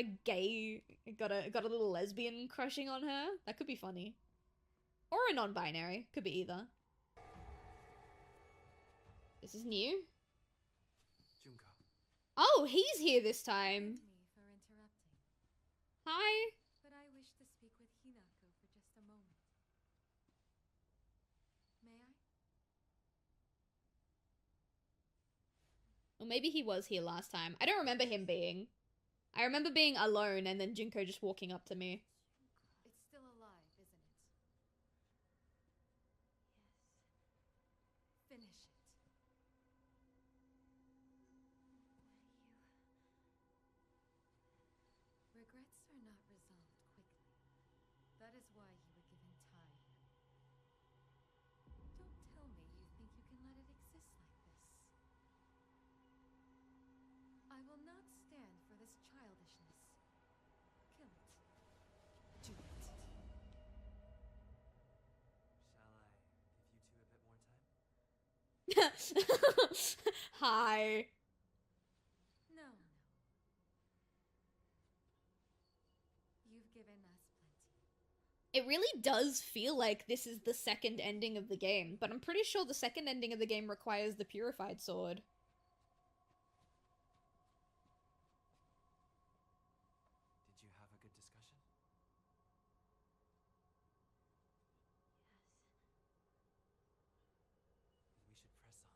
a little lesbian crushing on her? That could be funny. Or a non-binary, could be either. This is new. Junko. Oh, he's here this time. Forgive me for interrupting, Hi. but I wish to speak with Hinako for just a moment. May I? Or maybe he was here last time. I don't remember him being. I remember being alone and then Junko just walking up to me. It's still alive, isn't it? Yes. Finish it. Regrets are not resolved quickly. That is why you were given time. Don't tell me you think you can let it exist like this. I will not stand for this childishness. Kill it. Do it. Shall I give you two a bit more time? Hi. No, no. You've given us plenty. It really does feel like this is the second ending of the game, but I'm pretty sure the second ending of the game requires the purified sword. Did you have a good discussion? Then we should press on.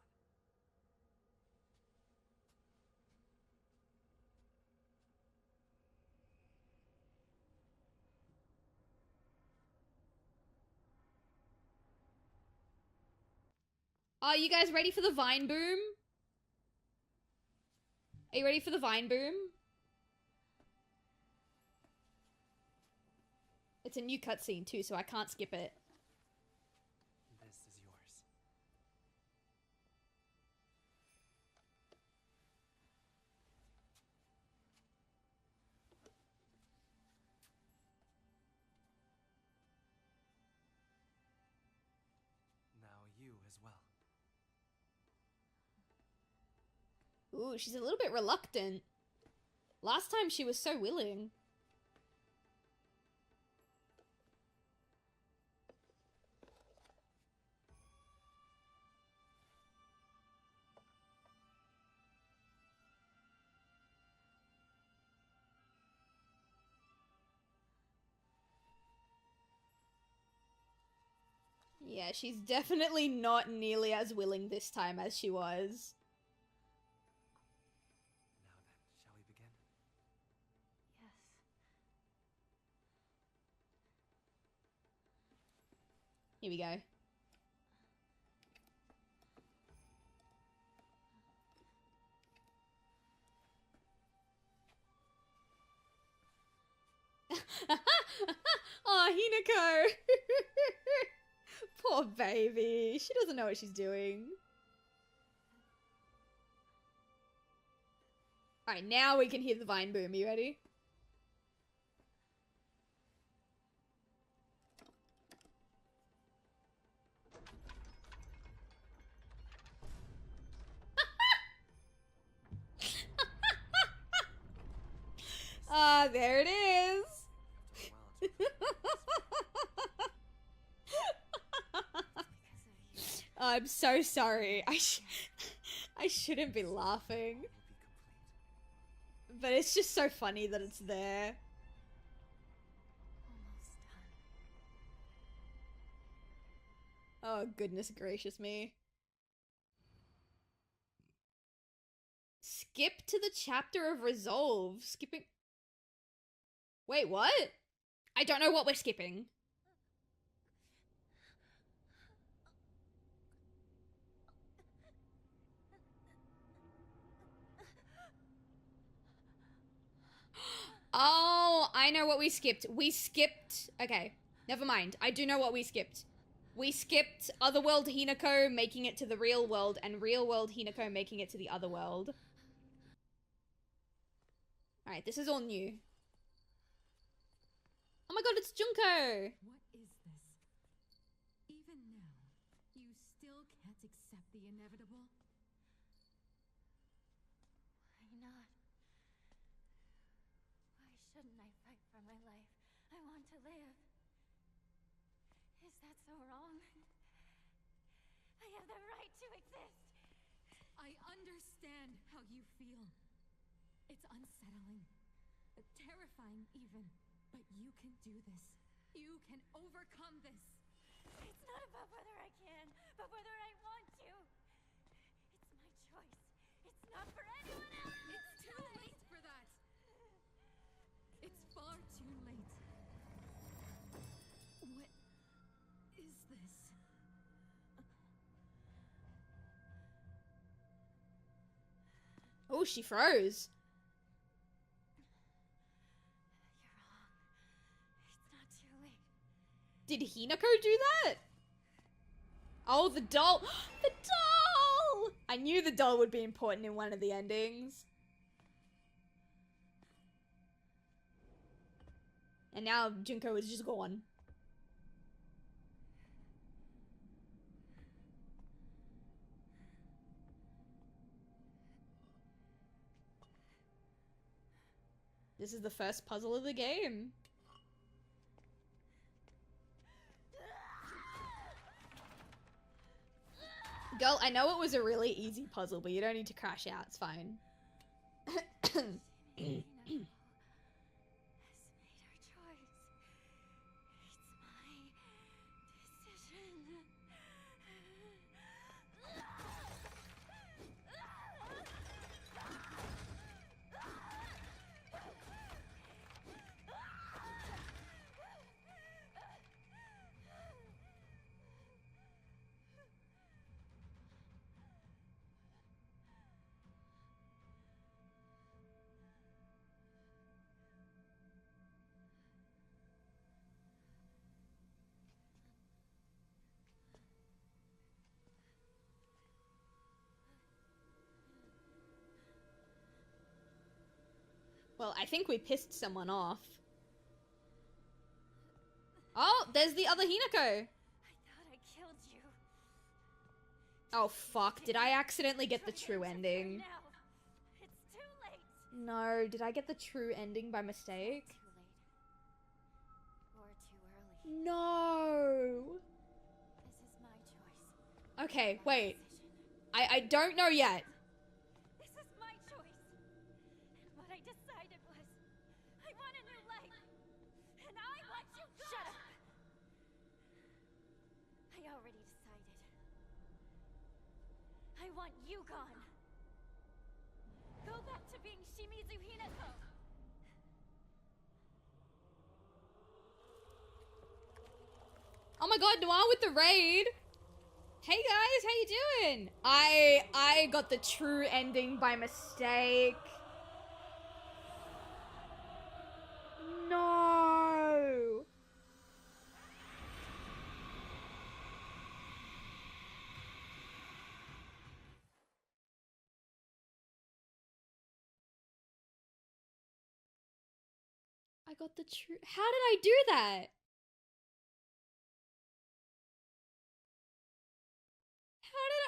Are you guys ready for the vine boom? Are you ready for the vine boom? It's a new cutscene too, so I can't skip it. This is yours. Now you as well. Ooh, she's a little bit reluctant. Last time she was so willing. Yeah, she's definitely not nearly as willing this time as she was. Now then, shall we begin? Yes. Here we go. Oh, Hinako! Poor baby. She doesn't know what she's doing. Alright, now we can hear the vine boom. You ready? Ah, there it is. I'm so sorry. I shouldn't be laughing. Will be complete. But it's just so funny that it's there. Almost done. Oh, goodness gracious me. Skip to the chapter of resolve. Skipping. Wait, what? I don't know what we're skipping. Oh, I know what we skipped. We skipped... Okay, never mind. I do know what we skipped. We skipped Otherworld Hinako making it to the real world and real world Hinako making it to the other world. Alright, this is all new. Oh my god, it's Junko! What is this? Even now, you still can't accept the inevitable? Why not? Why shouldn't I fight for my life? I want to live. Is that so wrong? I have the right to exist. I understand how you feel. It's unsettling, terrifying even, but you can do this. You can overcome this. It's not about whether I can, but whether I want to. It's my choice. It's not for anyone else. It's too late for that. It's far too late. What is this? Oh, she froze. You're wrong. It's not too late. Did Hinako do that? Oh, the doll. The doll! I knew the doll would be important in one of the endings. And now Junko is just gone. This is the first puzzle of the game. Girl, I know it was a really easy puzzle, but you don't need to crash out. It's fine. Well, I think we pissed someone off. Oh, there's the other Hinako. I thought I killed you. Oh fuck, did I accidentally get the true ending? Now. It's too late. No, did I get the true ending by mistake? Too late. Or too early. No! This is my choice. Okay, My wait. decision. I don't know yet. This is my choice. And what I decided was, I want a new life. And I want you gone. Shut up. I already decided. I want you gone. Go back to being Shimizu Hinako. Oh my god, Noir with the raid! Hey guys, how you doing? I got the true ending by mistake. No! I got the true. How did I do that?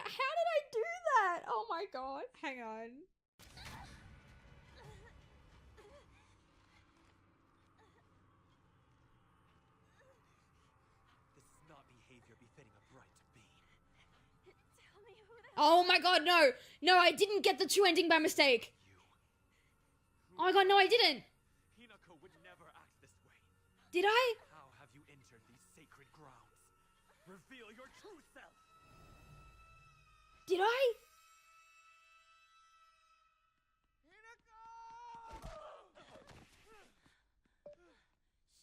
How did I do that? Oh my god. Hang on. This is not behavior befitting a bride to be. Tell me who the Oh my god, no. No, I didn't get the true ending by mistake. You. Oh my god, no, I didn't. Hinako would never act this way. Did I? How have you entered these sacred grounds? Reveal your true self. Did I?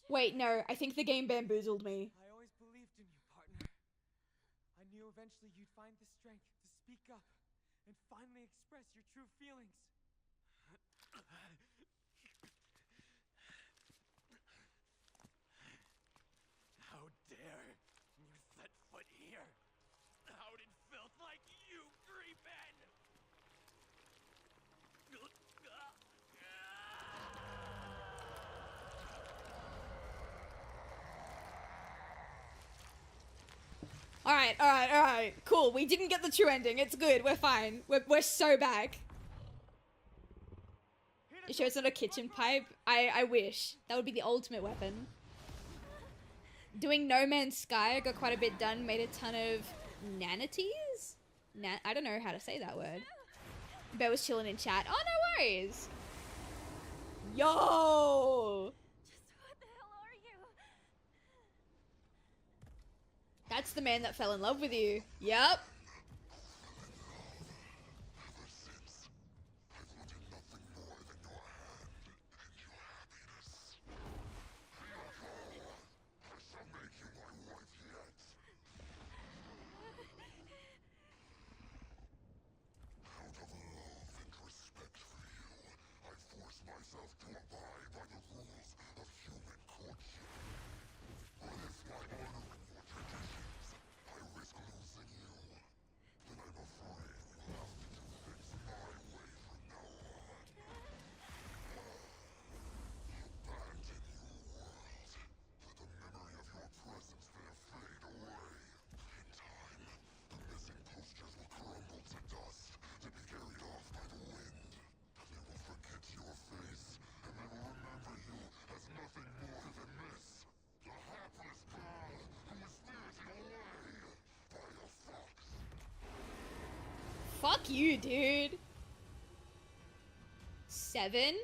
Wait, no, I think the game bamboozled me. I always believed in you, partner. I knew eventually you'd find the strength to speak up and finally express your true feelings. How dare you set foot here? How did filth like you creep in? Alright. Cool, we didn't get the true ending. It's good, we're fine. We're so back. It shows not a kitchen pipe. I wish. That would be the ultimate weapon. Doing No Man's Sky, I got quite a bit done, made a ton of nanities? I don't know how to say that word. Bear was chilling in chat. Oh, no worries. Yo! Just what the hell are you? That's the man that fell in love with you. Yep. Fuck you, dude. 7?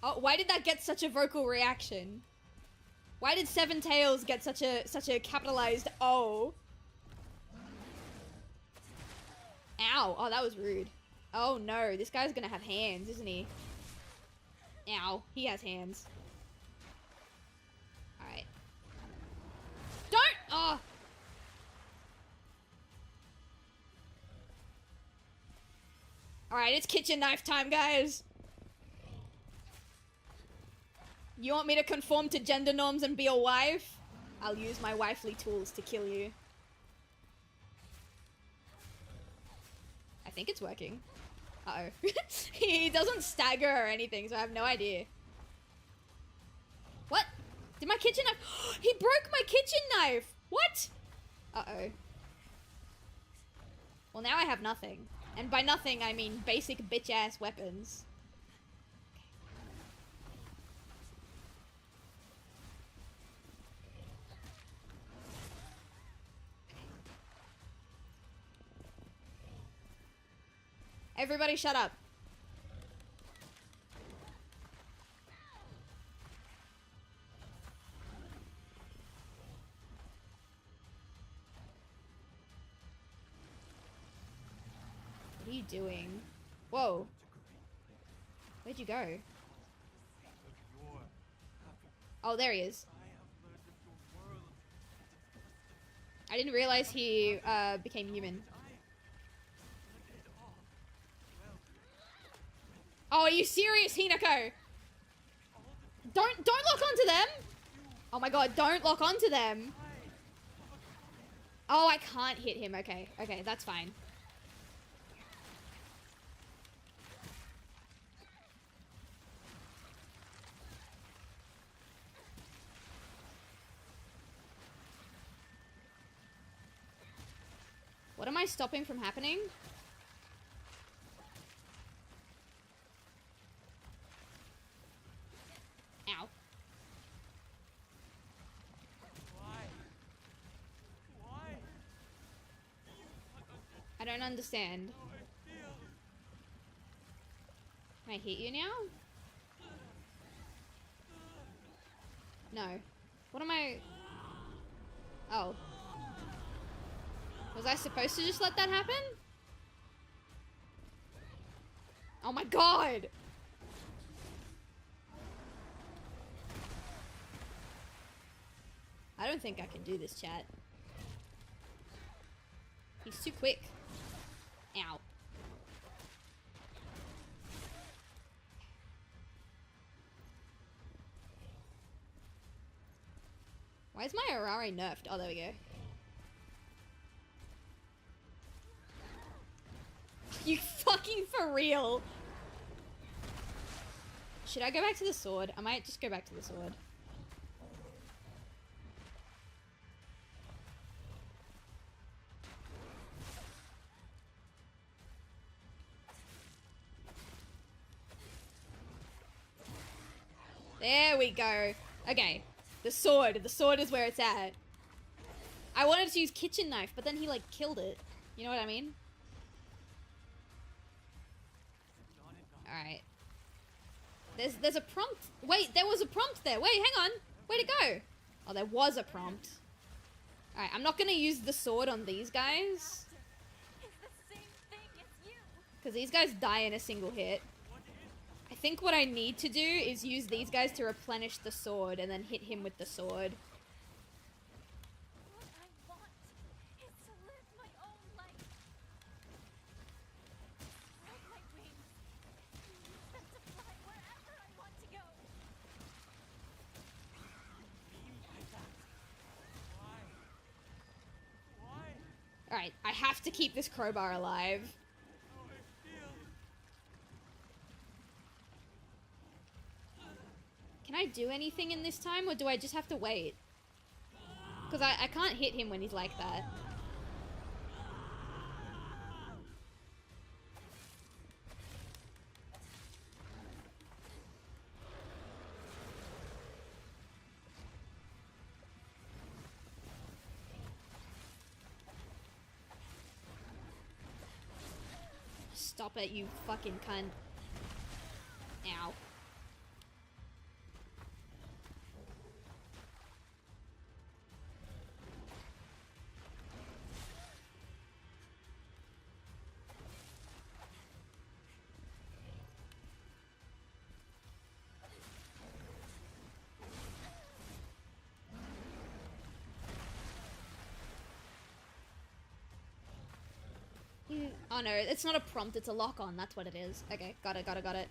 Oh, why did that get such a vocal reaction? Why did Seven Tails get such a capitalized O? Ow. Oh, that was rude. Oh no, this guy's gonna have hands, isn't he? Ow, he has hands. Alright. Don't! Oh! Alright, it's kitchen knife time, guys. You want me to conform to gender norms and be a wife? I'll use my wifely tools to kill you. I think it's working. Uh-oh. He doesn't stagger or anything, so I have no idea. What? Did my kitchen knife... He broke my kitchen knife! What? Uh-oh. Well, now I have nothing. And by nothing, I mean basic bitch-ass weapons. Everybody shut up. What are you doing? Whoa. Where'd you go? Oh, there he is. I didn't realize he became human. Oh, are you serious, Hinako? Don't lock onto them! Oh my god, don't lock onto them! Oh, I can't hit him. Okay, okay, that's fine. What am I stopping from happening? Ow. Why? I don't understand. Can I hit you now? No. What am I... Oh. Was I supposed to just let that happen? Oh my god! I don't think I can do this, chat. He's too quick. Ow. Why is my Arare nerfed? Oh, there we go. You fucking for real? Should I go back to the sword? I might just go back to the sword. There we go. Okay. The sword. The sword is where it's at. I wanted to use kitchen knife, but then he like killed it. You know what I mean? Alright. There's a prompt. Wait, there was a prompt there. Wait, hang on. Where'd it go? Oh, there was a prompt. Alright, I'm not gonna use the sword on these guys. Because these guys die in a single hit. I think what I need to do is use these guys to replenish the sword and then hit him with the sword. What I want is to live my own life. Spread my wings. Use them to fly wherever I want to go. Why? Alright, I have to keep this crowbar alive. Can I do anything in this time, or do I just have to wait? Because I can't hit him when he's like that. Stop it, you fucking cunt. Ow. Oh no, it's not a prompt, it's a lock-on, that's what it is. Okay, got it. Because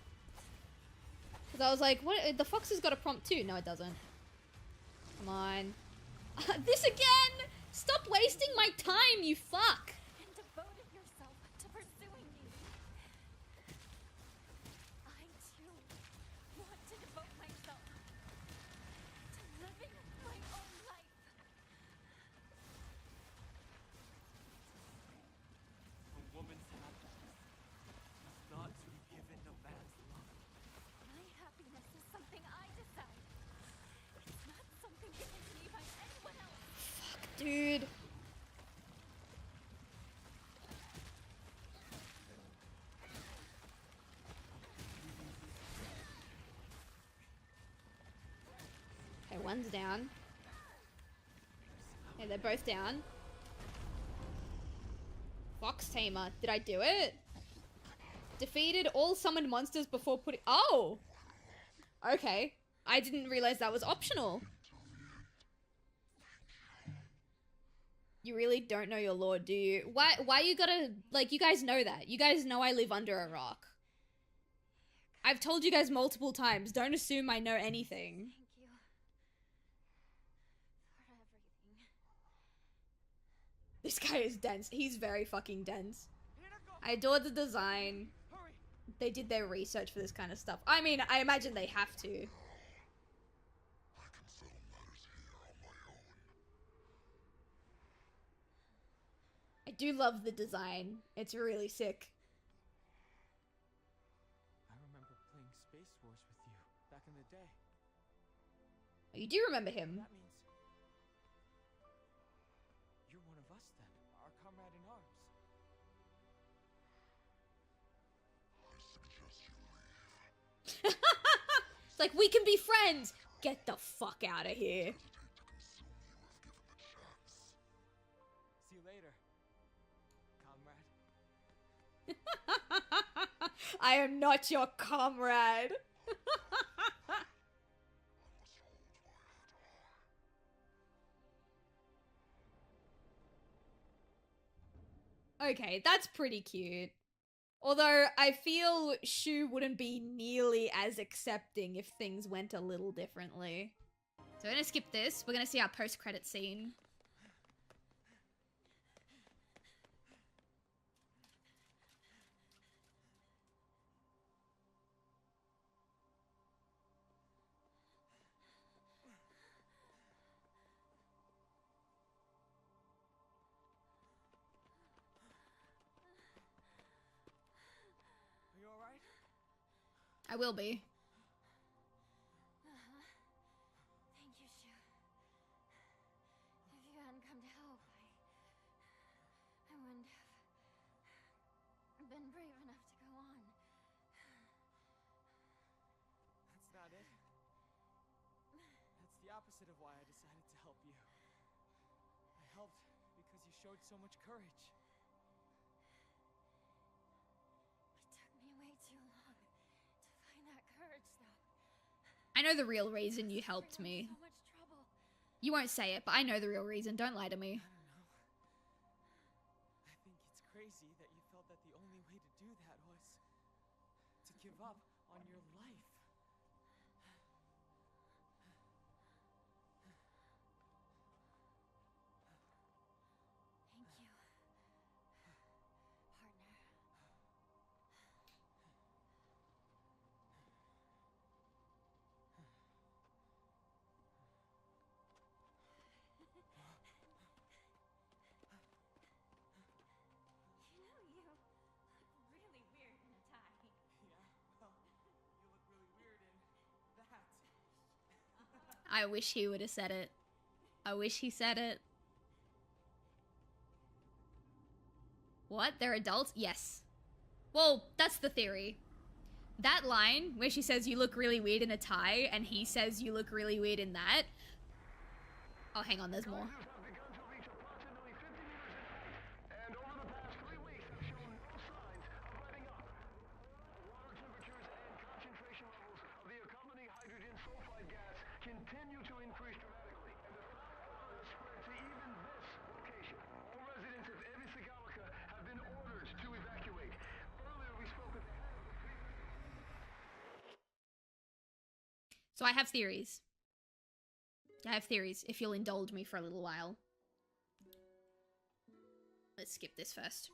I was like, what? The fox has got a prompt too. No, it doesn't. Come on. This again! Stop wasting my time, you fuck! And devoted yourself to pursuing me. I too want to devote myself to living my own life. A woman's happiness is not to be given a man's love. My happiness is something I decide. It's not something given to me by anyone else. Dude. Okay, one's down. Okay, they're both down. Fox Tamer. Did I do it? Defeated all summoned monsters before putting... Oh! Okay. I didn't realize that was optional. You really don't know your lore, do you? Why you gotta... Like, you guys know that. You guys know I live under a rock. I've told you guys multiple times. Don't assume I know anything. Thank you for everything. This guy is dense. He's very fucking dense. I adore the design. They did their research for this kind of stuff. I mean, I imagine they have to. I can settle matters here on my own. I do love the design. It's really sick. I remember playing Space Wars with you back in the day. You do remember him. That means you're one of us then, our comrade in arms. I suggest you leave. It's like, we can be friends. Get the fuck out of here. Hesitate to consume you if given the chance. See you later, comrade. I am not your comrade. I must hold my head high. Okay, that's pretty cute. Although, I feel Shu wouldn't be nearly as accepting if things went a little differently. So we're gonna skip this. We're gonna see our post-credit scene. Are you alright? I will be. Thank you, Shu. If you hadn't come to help, I wouldn't have been brave enough to go on. That's not it. That's the opposite of why I decided to help you. I helped because you showed so much courage. It took me way too long to find that courage, though. I know the real reason you helped me. So much trouble. You won't say it, but I know the real reason. Don't lie to me. I don't know. I think it's crazy that you felt that the only way to do that was to give up on your life. Thank you, partner. You know, you look really weird in a tie. Yeah, well, you look really weird in that. I wish he would have said it. I wish he said it. What? They're adults? Yes. Well, that's the theory. That line where she says you look really weird in a tie and he says you look really weird in that. Oh, hang on, there's more. Continue to increase dramatically, and the fire has spread to even this location. All residents of Evisagawa have been ordered to evacuate. Earlier we spoke with the head of the So I have theories. If you'll indulge me for a little while. Let's skip this first.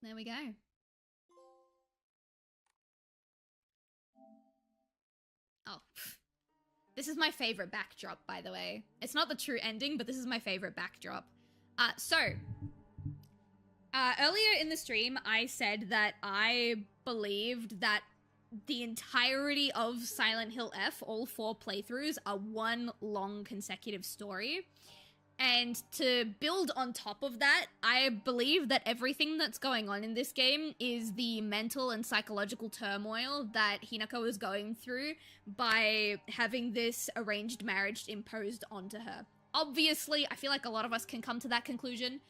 There we go. Oh. This is my favorite backdrop, by the way. It's not the true ending, but this is my favorite backdrop. Earlier in the stream, I said that I believed that the entirety of Silent Hill F, all 4 playthroughs, are one long consecutive story. And to build on top of that, I believe that everything that's going on in this game is the mental and psychological turmoil that Hinako is going through by having this arranged marriage imposed onto her. Obviously, I feel like a lot of us can come to that conclusion.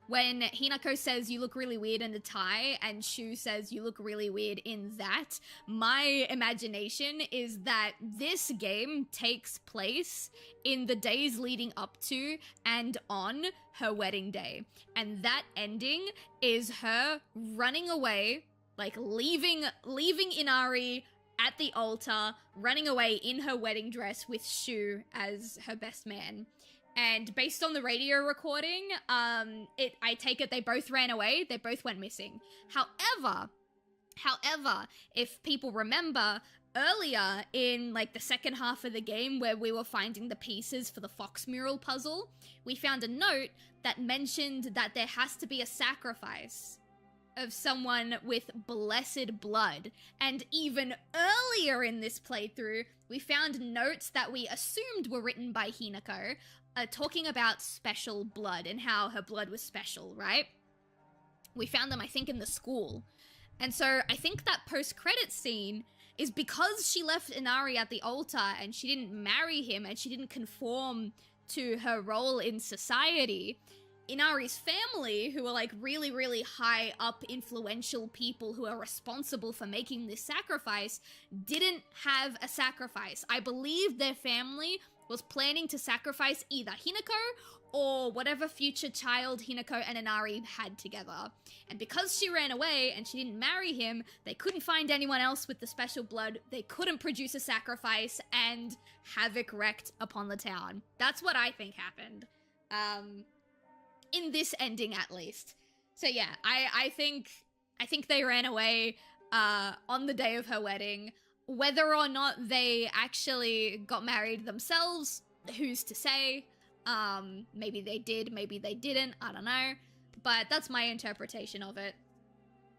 When Hinako says you look really weird in a tie and Shu says you look really weird in that, my imagination is that this game takes place in the days leading up to and on her wedding day. And that ending is her running away, like leaving Inari at the altar, running away in her wedding dress with Shu as her best man. And based on the radio recording, I take it they both ran away. They both went missing. However, if people remember, earlier in like the second half of the game where we were finding the pieces for the Fox mural puzzle, we found a note that mentioned that there has to be a sacrifice of someone with blessed blood. And even earlier in this playthrough, we found notes that we assumed were written by Hinako, talking about special blood and how her blood was special, right? We found them, I think, in the school. And so I think that post-credit scene is because she left Inari at the altar and she didn't marry him and she didn't conform to her role in society. Inari's family, who are like really, really high up influential people who are responsible for making this sacrifice, didn't have a sacrifice. I believe their family was planning to sacrifice either Hinako or whatever future child Hinako and Inari had together. And because she ran away and she didn't marry him, they couldn't find anyone else with the special blood, they couldn't produce a sacrifice, and havoc wreaked upon the town. That's what I think happened. In this ending, at least. So yeah, I think they ran away on the day of her wedding. Whether or not they actually got married themselves, who's to say? Maybe they did, maybe they didn't, I don't know. But that's my interpretation of it.